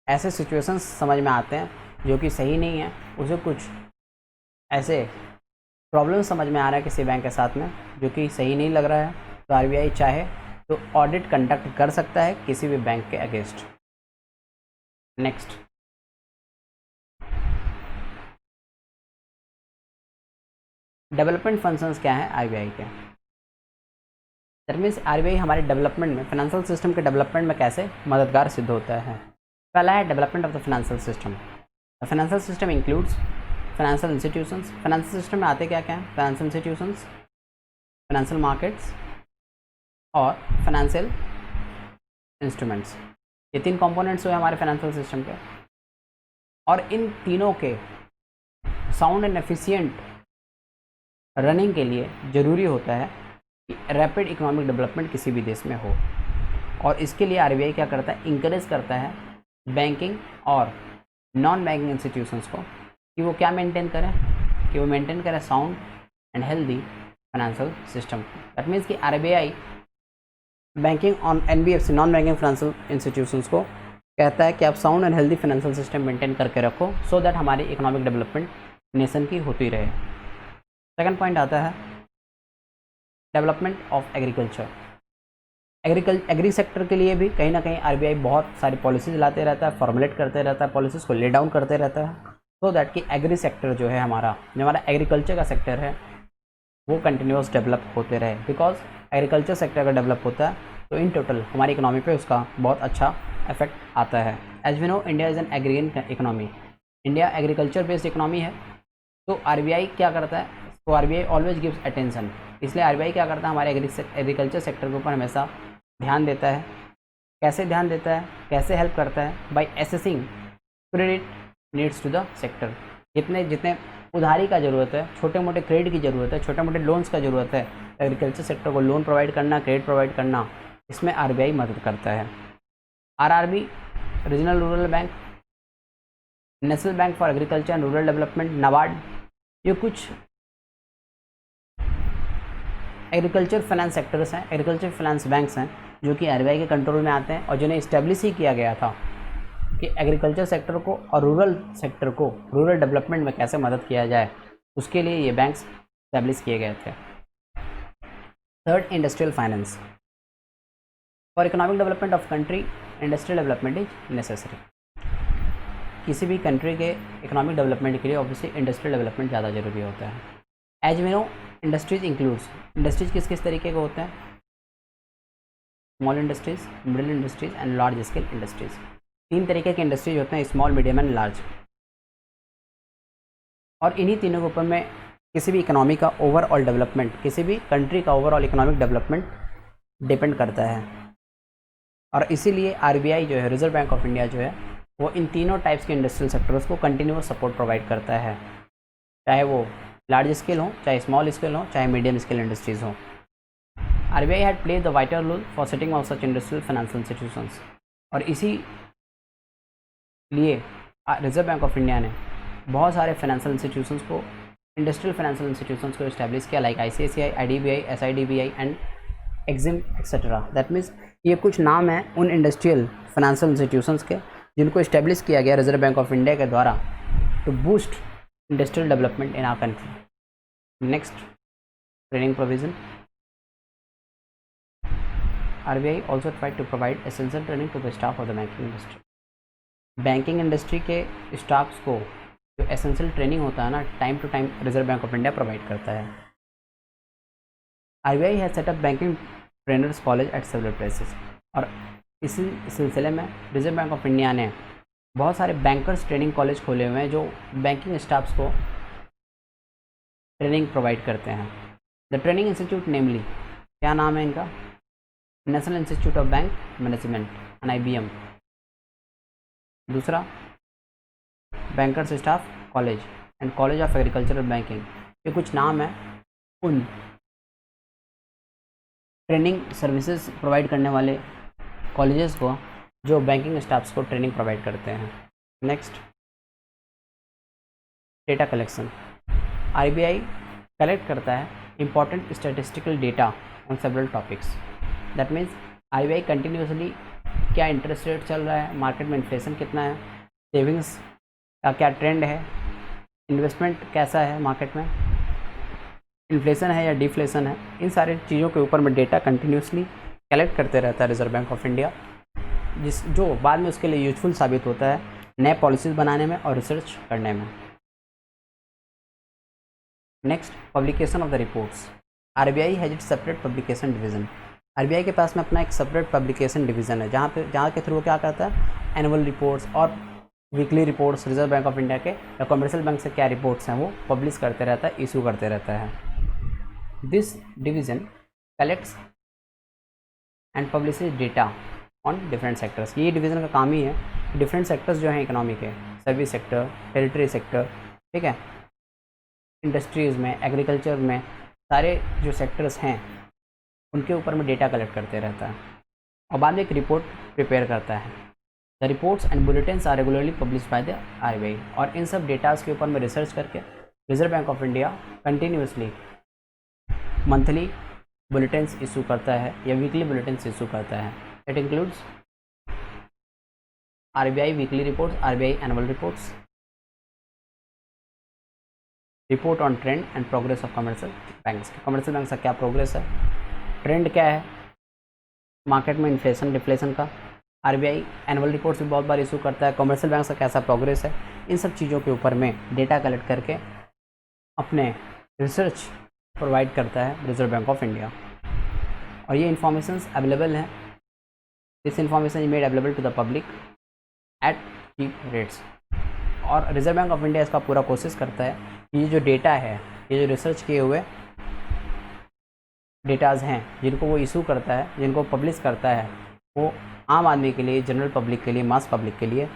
ऐसे सिचुएशंस समझ में आते हैं जो कि सही नहीं है, उसे कुछ ऐसे प्रॉब्लम समझ में आ रहा है किसी बैंक के साथ में जो कि सही नहीं लग रहा है, तो आरबीआई चाहे तो ऑडिट कंडक्ट कर सकता है किसी भी बैंक के अगेंस्ट। नेक्स्ट, डेवलपमेंट फंक्शंस क्या है आरबीआई के? दैट मीन्स आरबीआई हमारे डेवलपमेंट में, फाइनेंशियल सिस्टम के डेवलपमेंट में कैसे मददगार सिद्ध होता है। पहला है development of the financial system. The financial system includes financial institutions. Financial system में आते क्या क्या हैं? फाइनेंशियल इंस्टीट्यूशंस, फाइनेंशियल मार्केट्स और फाइनेंशियल इंस्ट्रूमेंट्स। ये तीन कंपोनेंट्स हुए हमारे फाइनेंशियल सिस्टम के। और इन तीनों के साउंड एंड एफिशिएंट रनिंग के लिए ज़रूरी होता है कि रैपिड इकोनॉमिक डेवलपमेंट किसी भी देश में हो। और इसके लिए आरबीआई क्या करता है? इंकरेज करता है बैंकिंग और नॉन बैंकिंग इंस्टीट्यूशंस को कि वो क्या मेंटेन करें? कि वो मेंटेन करें sound and healthy financial system. That means कि RBI banking on NBFC, non banking financial institutions को कहता है कि आप sound and healthy financial system maintain करके रखो, सो दैट हमारी इकोनॉमिक डेवलपमेंट नेशन की होती रहे। सेकंड पॉइंट आता है development of agriculture. Agri sector के लिए भी कहीं ना कहीं आरबीआई बहुत सारी पॉलिसीज लाते रहता है, फॉर्मुलेट करते रहता है, पॉलिसीज़ को ले डाउन करते रहता है, सो दैट कि एग्री सेक्टर जो है हमारा, जो हमारा एग्रीकल्चर का सेक्टर है, वो कंटिन्यूस डेवलप होते रहे। बिकॉज एग्रीकल्चर सेक्टर अगर डेवलप होता है तो इन टोटल हमारी इकोनॉमी पे उसका बहुत अच्छा इफेक्ट आता है। As we know, India is an agrarian economy, India agriculture based economy है। तो आरबीआई क्या करता है? तो आरबीआई ऑलवेज गिव्स अटेंशन, इसलिए आरबीआई क्या करता है? हमारे एग्रीकल्चर सेक्टर के ऊपर हमेशा ध्यान देता है। कैसे ध्यान देता है? कैसे हेल्प करता है? By assessing credit needs to the sector. जितने उधारी का ज़रूरत है, छोटे मोटे क्रेडिट की ज़रूरत है, छोटे मोटे लोन्स का ज़रूरत है, एग्रीकल्चर सेक्टर को लोन प्रोवाइड करना, क्रेडिट प्रोवाइड करना, इसमें आरबीआई मदद करता है। RRB, regional rural bank, national bank for agriculture and rural development, NABARD, ये कुछ एग्रीकल्चर फाइनेंस सेक्टर्स हैं, एग्रीकल्चर फाइनेंस बैंक्स हैं जो कि आरबीआई के कंट्रोल में आते हैं और जिन्हें इस्टेब्लिश ही किया गया था कि एग्रीकल्चर सेक्टर को और रूरल सेक्टर को रूरल डेवलपमेंट में कैसे मदद किया जाए, उसके लिए ये बैंक्स इस्टेब्लिश किए गए थे। Third, industrial finance. For economic development of country, industrial development is necessary. किसी भी कंट्री के इकोनॉमिक डेवलपमेंट के लिए ऑब्वियसली इंडस्ट्रियल डेवलपमेंट ज़्यादा ज़रूरी होता है। As we know, industries includes, industries किस किस तरीके के होते हैं? Small industries, middle industries and large scale industries. तीन तरीके के इंडस्ट्रीज होते हैं, स्मॉल, मीडियम एंड लार्ज। और इन्हीं तीनों के ऊपर में किसी भी इकोनॉमी का ओवरऑल डेवलपमेंट, किसी भी कंट्री का ओवरऑल इकोनॉमिक डेवलपमेंट डिपेंड करता है। और इसीलिए आरबीआई जो है, रिजर्व बैंक ऑफ इंडिया जो है, वो इन तीनों टाइप्स के इंडस्ट्रियल सेक्टर्स को कंटिन्यूअस सपोर्ट प्रोवाइड करता है, चाहे वो लार्ज स्केल हो, चाहे स्मॉल स्केल हो, चाहे मीडियम स्केल इंडस्ट्रीज हो। RBI had played the vital role for setting of such industrial financial institutions. और इसी लिए रिजर्व बैंक ऑफ इंडिया ने बहुत सारे फाइनेंशियल इंस्टीट्यूशंस को, इंडस्ट्रियल फाइनेंशियल इंस्टीट्यूशंस को इस्टेब्लिश किया, like ICICI, IDBI, SIDBI and EXIM etcetera. That means ये कुछ नाम हैं उन इंडस्ट्रियल फाइनेंशियल इंस्टीट्यूशंस के जिनको इस्टेब्लिश किया गया रिजर्व बैंक ऑफ इंडिया के द्वारा to boost industrial development in our country. Next, training provision. RBI also try to provide essential training to the staff of the banking industry. Banking industry के staffs को जो essential training होता है ना, time to time reserve bank of India provide करता है. RBI has set up banking trainers college at several places. और इसी सिलसिले में रिजर्व बैंक ऑफ इंडिया ने बहुत सारे बैंकर्स ट्रेनिंग कॉलेज खोले हुए हैं जो बैंकिंग स्टाफ्स को ट्रेनिंग प्रोवाइड करते हैं. द ट्रेनिंग इंस्टीट्यूट नेमली, क्या नाम है इनका? National institute of bank management NIBM. दूसरा bankers staff college and college of agricultural banking. ये कुछ नाम है उन ट्रेनिंग सर्विसेज प्रोवाइड करने वाले कॉलेजेस को जो बैंकिंग स्टाफ्स को ट्रेनिंग प्रोवाइड करते हैं. Next, data collection. RBI collect करता है important statistical data on several topics. That means RBI continuously क्या इंटरेस्ट रेट चल रहा है, मार्केट में इन्फ्लेशन कितना है, सेविंग्स का क्या ट्रेंड है, इन्वेस्टमेंट कैसा है मार्केट में, इन्फ्लेशन है या डिफ्लेशन है, इन सारी चीज़ों के ऊपर में डेटा कंटिन्यूसली कलेक्ट करते रहता है रिजर्व बैंक ऑफ इंडिया, जो बाद में उसके लिए यूजफुल साबित होता है नए पॉलिसीज़ बनाने में और रिसर्च करने में. Next, publication of the reports. RBI has its separate publication division. RBI के पास में अपना एक सेपरेट पब्लिकेशन डिवीज़न है जहाँ के थ्रू क्या करता है, एनुअल रिपोर्ट्स और weekly reports reserve bank of India के या कमर्शियल बैंक से क्या रिपोर्ट्स हैं वो पब्लिश करते रहता है, इशू करते रहता है. This division collects and publishes data on different sectors. ये डिवीज़न का काम ही है कि डिफरेंट सेक्टर्स जो हैं इकोनॉमी के, सर्विस सेक्टर, टेरिटरी सेक्टर, ठीक है, इंडस्ट्रीज़ में, एग्रीकल्चर में, सारे जो सेक्टर्स हैं उनके ऊपर में डेटा कलेक्ट करते रहता है और बाद में एक रिपोर्ट प्रिपेयर करता है. The reports and bulletins are regularly publish by the RBI. और इन सब डेटास के ऊपर में रिसर्च करके reserve bank of India continuously monthly bulletins issue करता है या वीकली बुलेटिन्स इशू करता है. It includes RBI weekly reports, RBI annual reports, report on trend and progress of commercial banks. Commercial bank का क्या प्रोग्रेस है, trend क्या है मार्केट में, इन्फ्लेशन डिफ्लेशन का. RBI एनुअल रिपोर्ट्स भी बहुत बार इशू करता है, कमर्शियल बैंक का कैसा प्रोग्रेस है, इन सब चीज़ों के ऊपर में डेटा कलेक्ट करके अपने रिसर्च प्रोवाइड करता है रिजर्व बैंक ऑफ इंडिया. और ये इन्फॉर्मेशंस अवेलेबल हैं. This information is made available to the public at cheap rates. और रिजर्व बैंक ऑफ इंडिया इसका पूरा कोशिश करता है कि ये जो डेटा है, ये जो रिसर्च किए हुए डेटाज़ हैं जिनको वो इशू करता है, जिनको पब्लिश करता है, वो आम आदमी के लिए, जनरल पब्लिक के लिए, मास पब्लिक के लिए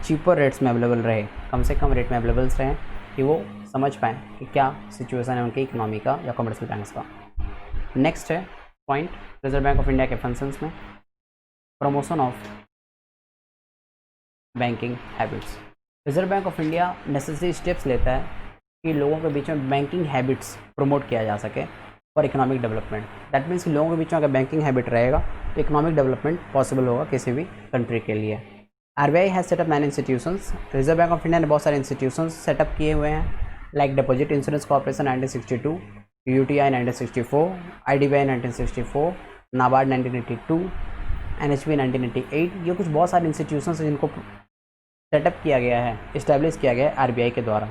चीपर रेट्स में अवेलेबल रहे, कम से कम रेट में अवेलेबल रहें कि वो समझ पाएँ कि क्या सिचुएशन है उनकी इकोनॉमी का या कमर्शियल बैंक्स का. नेक्स्ट है point reserve bank of India के फंक्शंस में promotion of banking habits. Reserve bank of India necessary steps लेता है कि लोगों के बीच में बैंकिंग हैबिट्स प्रमोट किया जा सके for economic development. That means कि लोगों के बीच में अगर बैंकिंग हैबिट रहेगा तो इकोनॉमिक डेवलपमेंट पॉसिबल होगा किसी भी कंट्री के लिए. RBI has setup many institutions. Reserve bank of India ने बहुत सारे इंस्टीट्यूशंस सेटअप किए हुए हैं, like deposit insurance corporation 1962, UTI 1964, IDBI 1964, NABARD 1982, NHB 1988. ये कुछ बहुत सारे इंस्टीट्यूशंस हैं जिनको सेटअप किया गया है, इस्टेब्लिश किया गया है RBI के द्वारा.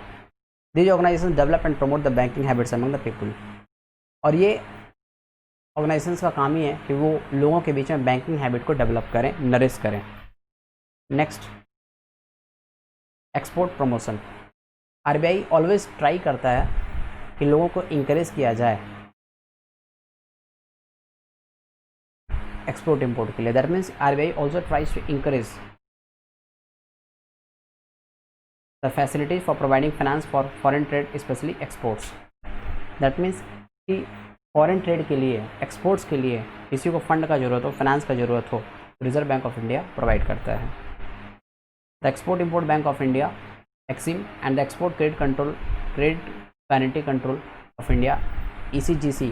These organisation develop and promote the banking habits among the people. और ये ऑर्गेनाइजेशंस का काम ही है कि वो लोगों के बीच में बैंकिंग हैबिट को डेवलप करें, नरिश करें. Next, export promotion. RBI always try करता है कि लोगों को इंकरेज किया जाए एक्सपोर्ट इंपोर्ट के लिए. That means RBI also tries to encourage the facilities for providing finance for foreign trade, especially exports. That means कि फॉरेन ट्रेड के लिए, एक्सपोर्ट्स के लिए किसी को फंड का ज़रूरत हो, फाइनेंस का ज़रूरत हो, reserve bank of India provide करता है. The export import bank of India EXIM and the export credit guarantee control of India ECGC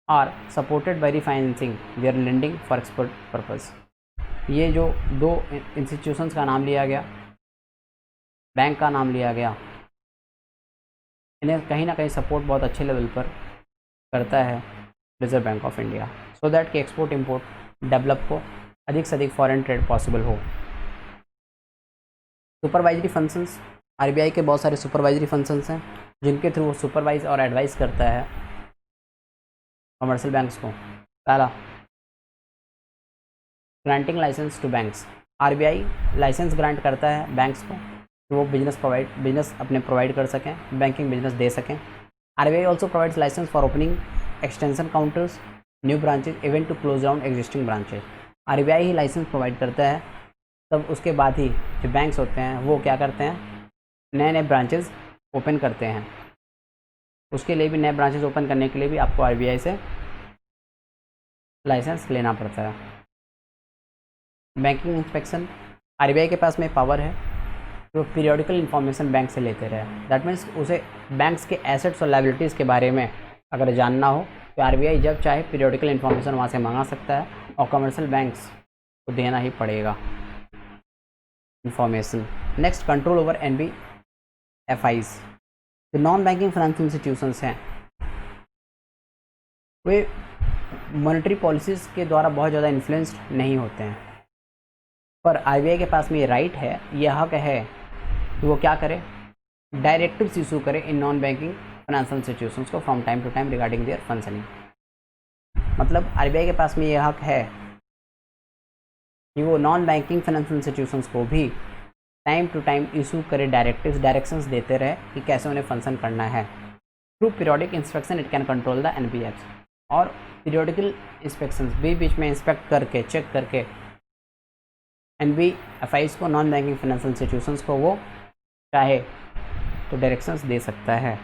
are supported by refinancing their lending for export purpose. ये जो दो institutions का नाम लिया गया, bank का नाम लिया गया, इन्हें कहीं ना कहीं सपोर्ट बहुत अच्छे लेवल पर करता है reserve bank of India. So that कि एक्सपोर्ट इंपोर्ट डेवलप हो, अधिक से अधिक फॉरेन ट्रेड पॉसिबल हो। सुपरवाइजरी फंक्शंस, आरबीआई के बहुत सारे सुपरवाइजरी फंक्शंस हैं जिनके थ्रू वो सुपरवाइज और एडवाइस करता है कमर्शियल बैंक्स को। पहला, granting licence to banks. RBI licence grant करता है बैंक्स को कि वो बिजनेस अपने प्रोवाइड कर सकें, बैंकिंग बिजनेस दे सकें। RBI also provides licence for opening extension counters, new branches, even to close down existing branches. RBI ही लाइसेंस प्रोवाइड करता है, तब उसके बाद ही जो बैंक्स होते हैं वो क्या करते हैं, नए नए ब्रांचेज ओपन करते हैं। उसके लिए भी, नए ब्रांचेज ओपन करने के लिए भी आपको आरबीआई से लाइसेंस लेना पड़ता है। बैंकिंग इंस्पेक्शन, आरबीआई के पास में पावर है जो पीरियोडिकल इन्फॉर्मेशन बैंक से लेते रहे। दैट मीन्स उसे बैंक्स के एसेट्स और लायबिलिटीज़ के बारे में अगर जानना हो तो आरबीआई जब चाहे पीरियोडिकल इन्फॉर्मेशन वहाँ से मंगा सकता है और कमर्शियल बैंक्स को देना ही पड़ेगा information. Next, control over NBFIs। जो नॉन बैंकिंग फाइनेंशियल इंस्टीट्यूशंस हैं वे मॉनेटरी पॉलिसीज़ के द्वारा बहुत ज़्यादा इन्फ्लुएंस्ड नहीं होते हैं, पर आरबीआई के पास में ये राइट है, ये हक है कि वो क्या करे, डायरेक्टिव्स इशू करे इन नॉन बैंकिंग फाइनेंशियल इंस्टीट्यूशंस को from time to time regarding their functioning. मतलब आरबीआई के पास में ये हक है कि वो नॉन बैंकिंग फाइनेंशियल इंस्टीट्यूशंस को भी टाइम टू टाइम इशू करे डायरेक्शंस देते रहे कि कैसे उन्हें फंक्शन करना है। Through periodic inspection it can control the NBFs। और पीरियोडिकल इंस्पेक्शंस बीच में इंस्पेक्ट करके, चेक करके NBFIs को, नॉन बैंकिंग फाइनेंशियल इंस्टीट्यूशंस को, वो चाहे तो डायरेक्शंस दे सकता है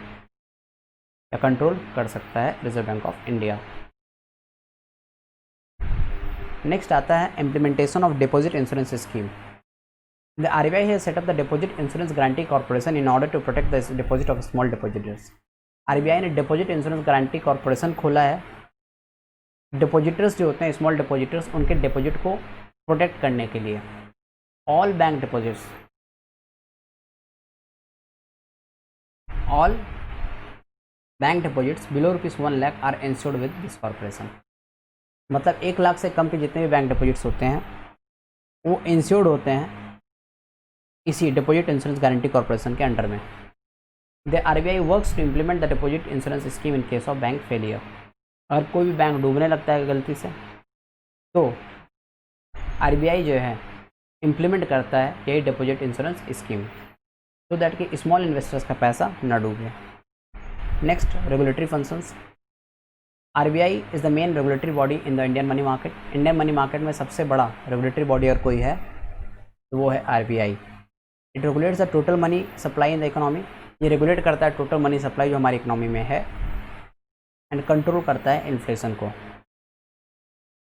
या कंट्रोल कर सकता है reserve bank of India. Next आता है implementation of deposit insurance scheme. The RBI has set up the deposit insurance guarantee corporation in order to protect the deposit of small depositors. RBI ने deposit insurance guarantee corporation खोला है depositors जो होते हैं, small depositors, उनके deposit को protect करने के लिए। All bank deposits, all bank deposits below ₹1 lakh are insured with this corporation. मतलब 1 लाख से कम के जितने भी बैंक डिपॉजिट्स होते हैं वो इंश्योर्ड होते हैं इसी डिपॉजिट इंश्योरेंस गारंटी कॉर्पोरेशन के अंडर में। The RBI works to implement the deposit insurance scheme in case of bank failure. अगर कोई भी बैंक डूबने लगता है गलती से तो आरबीआई जो है इम्प्लीमेंट करता है यही deposit insurance scheme, so that कि स्मॉल इन्वेस्टर्स का पैसा ना डूबे। Next, regulatory functions. RBI is the main regulatory body in the Indian money market. Indian money market में सबसे बड़ा रेगुलेटरी बॉडी अगर कोई है तो वो है RBI. It regulates the total money supply in the economy. ये रेगुलेट करता है टोटल मनी सप्लाई जो हमारी इकोनॉमी में है, एंड कंट्रोल करता है इन्फ्लेशन को।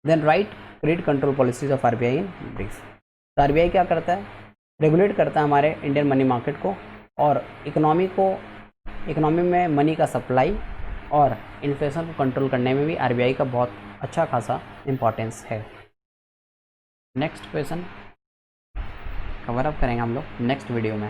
Then write credit control policies of RBI in brief. तो आरबीआई क्या करता है, रेगुलेट करता है हमारे इंडियन मनी मार्केट को और इकोनॉमी में मनी का सप्लाई और इन्फ्लेशन को कंट्रोल करने में भी आरबीआई का बहुत अच्छा खासा इम्पोर्टेंस है। नेक्स्ट क्वेश्चन कवर अप करेंगे हम लोग नेक्स्ट वीडियो में।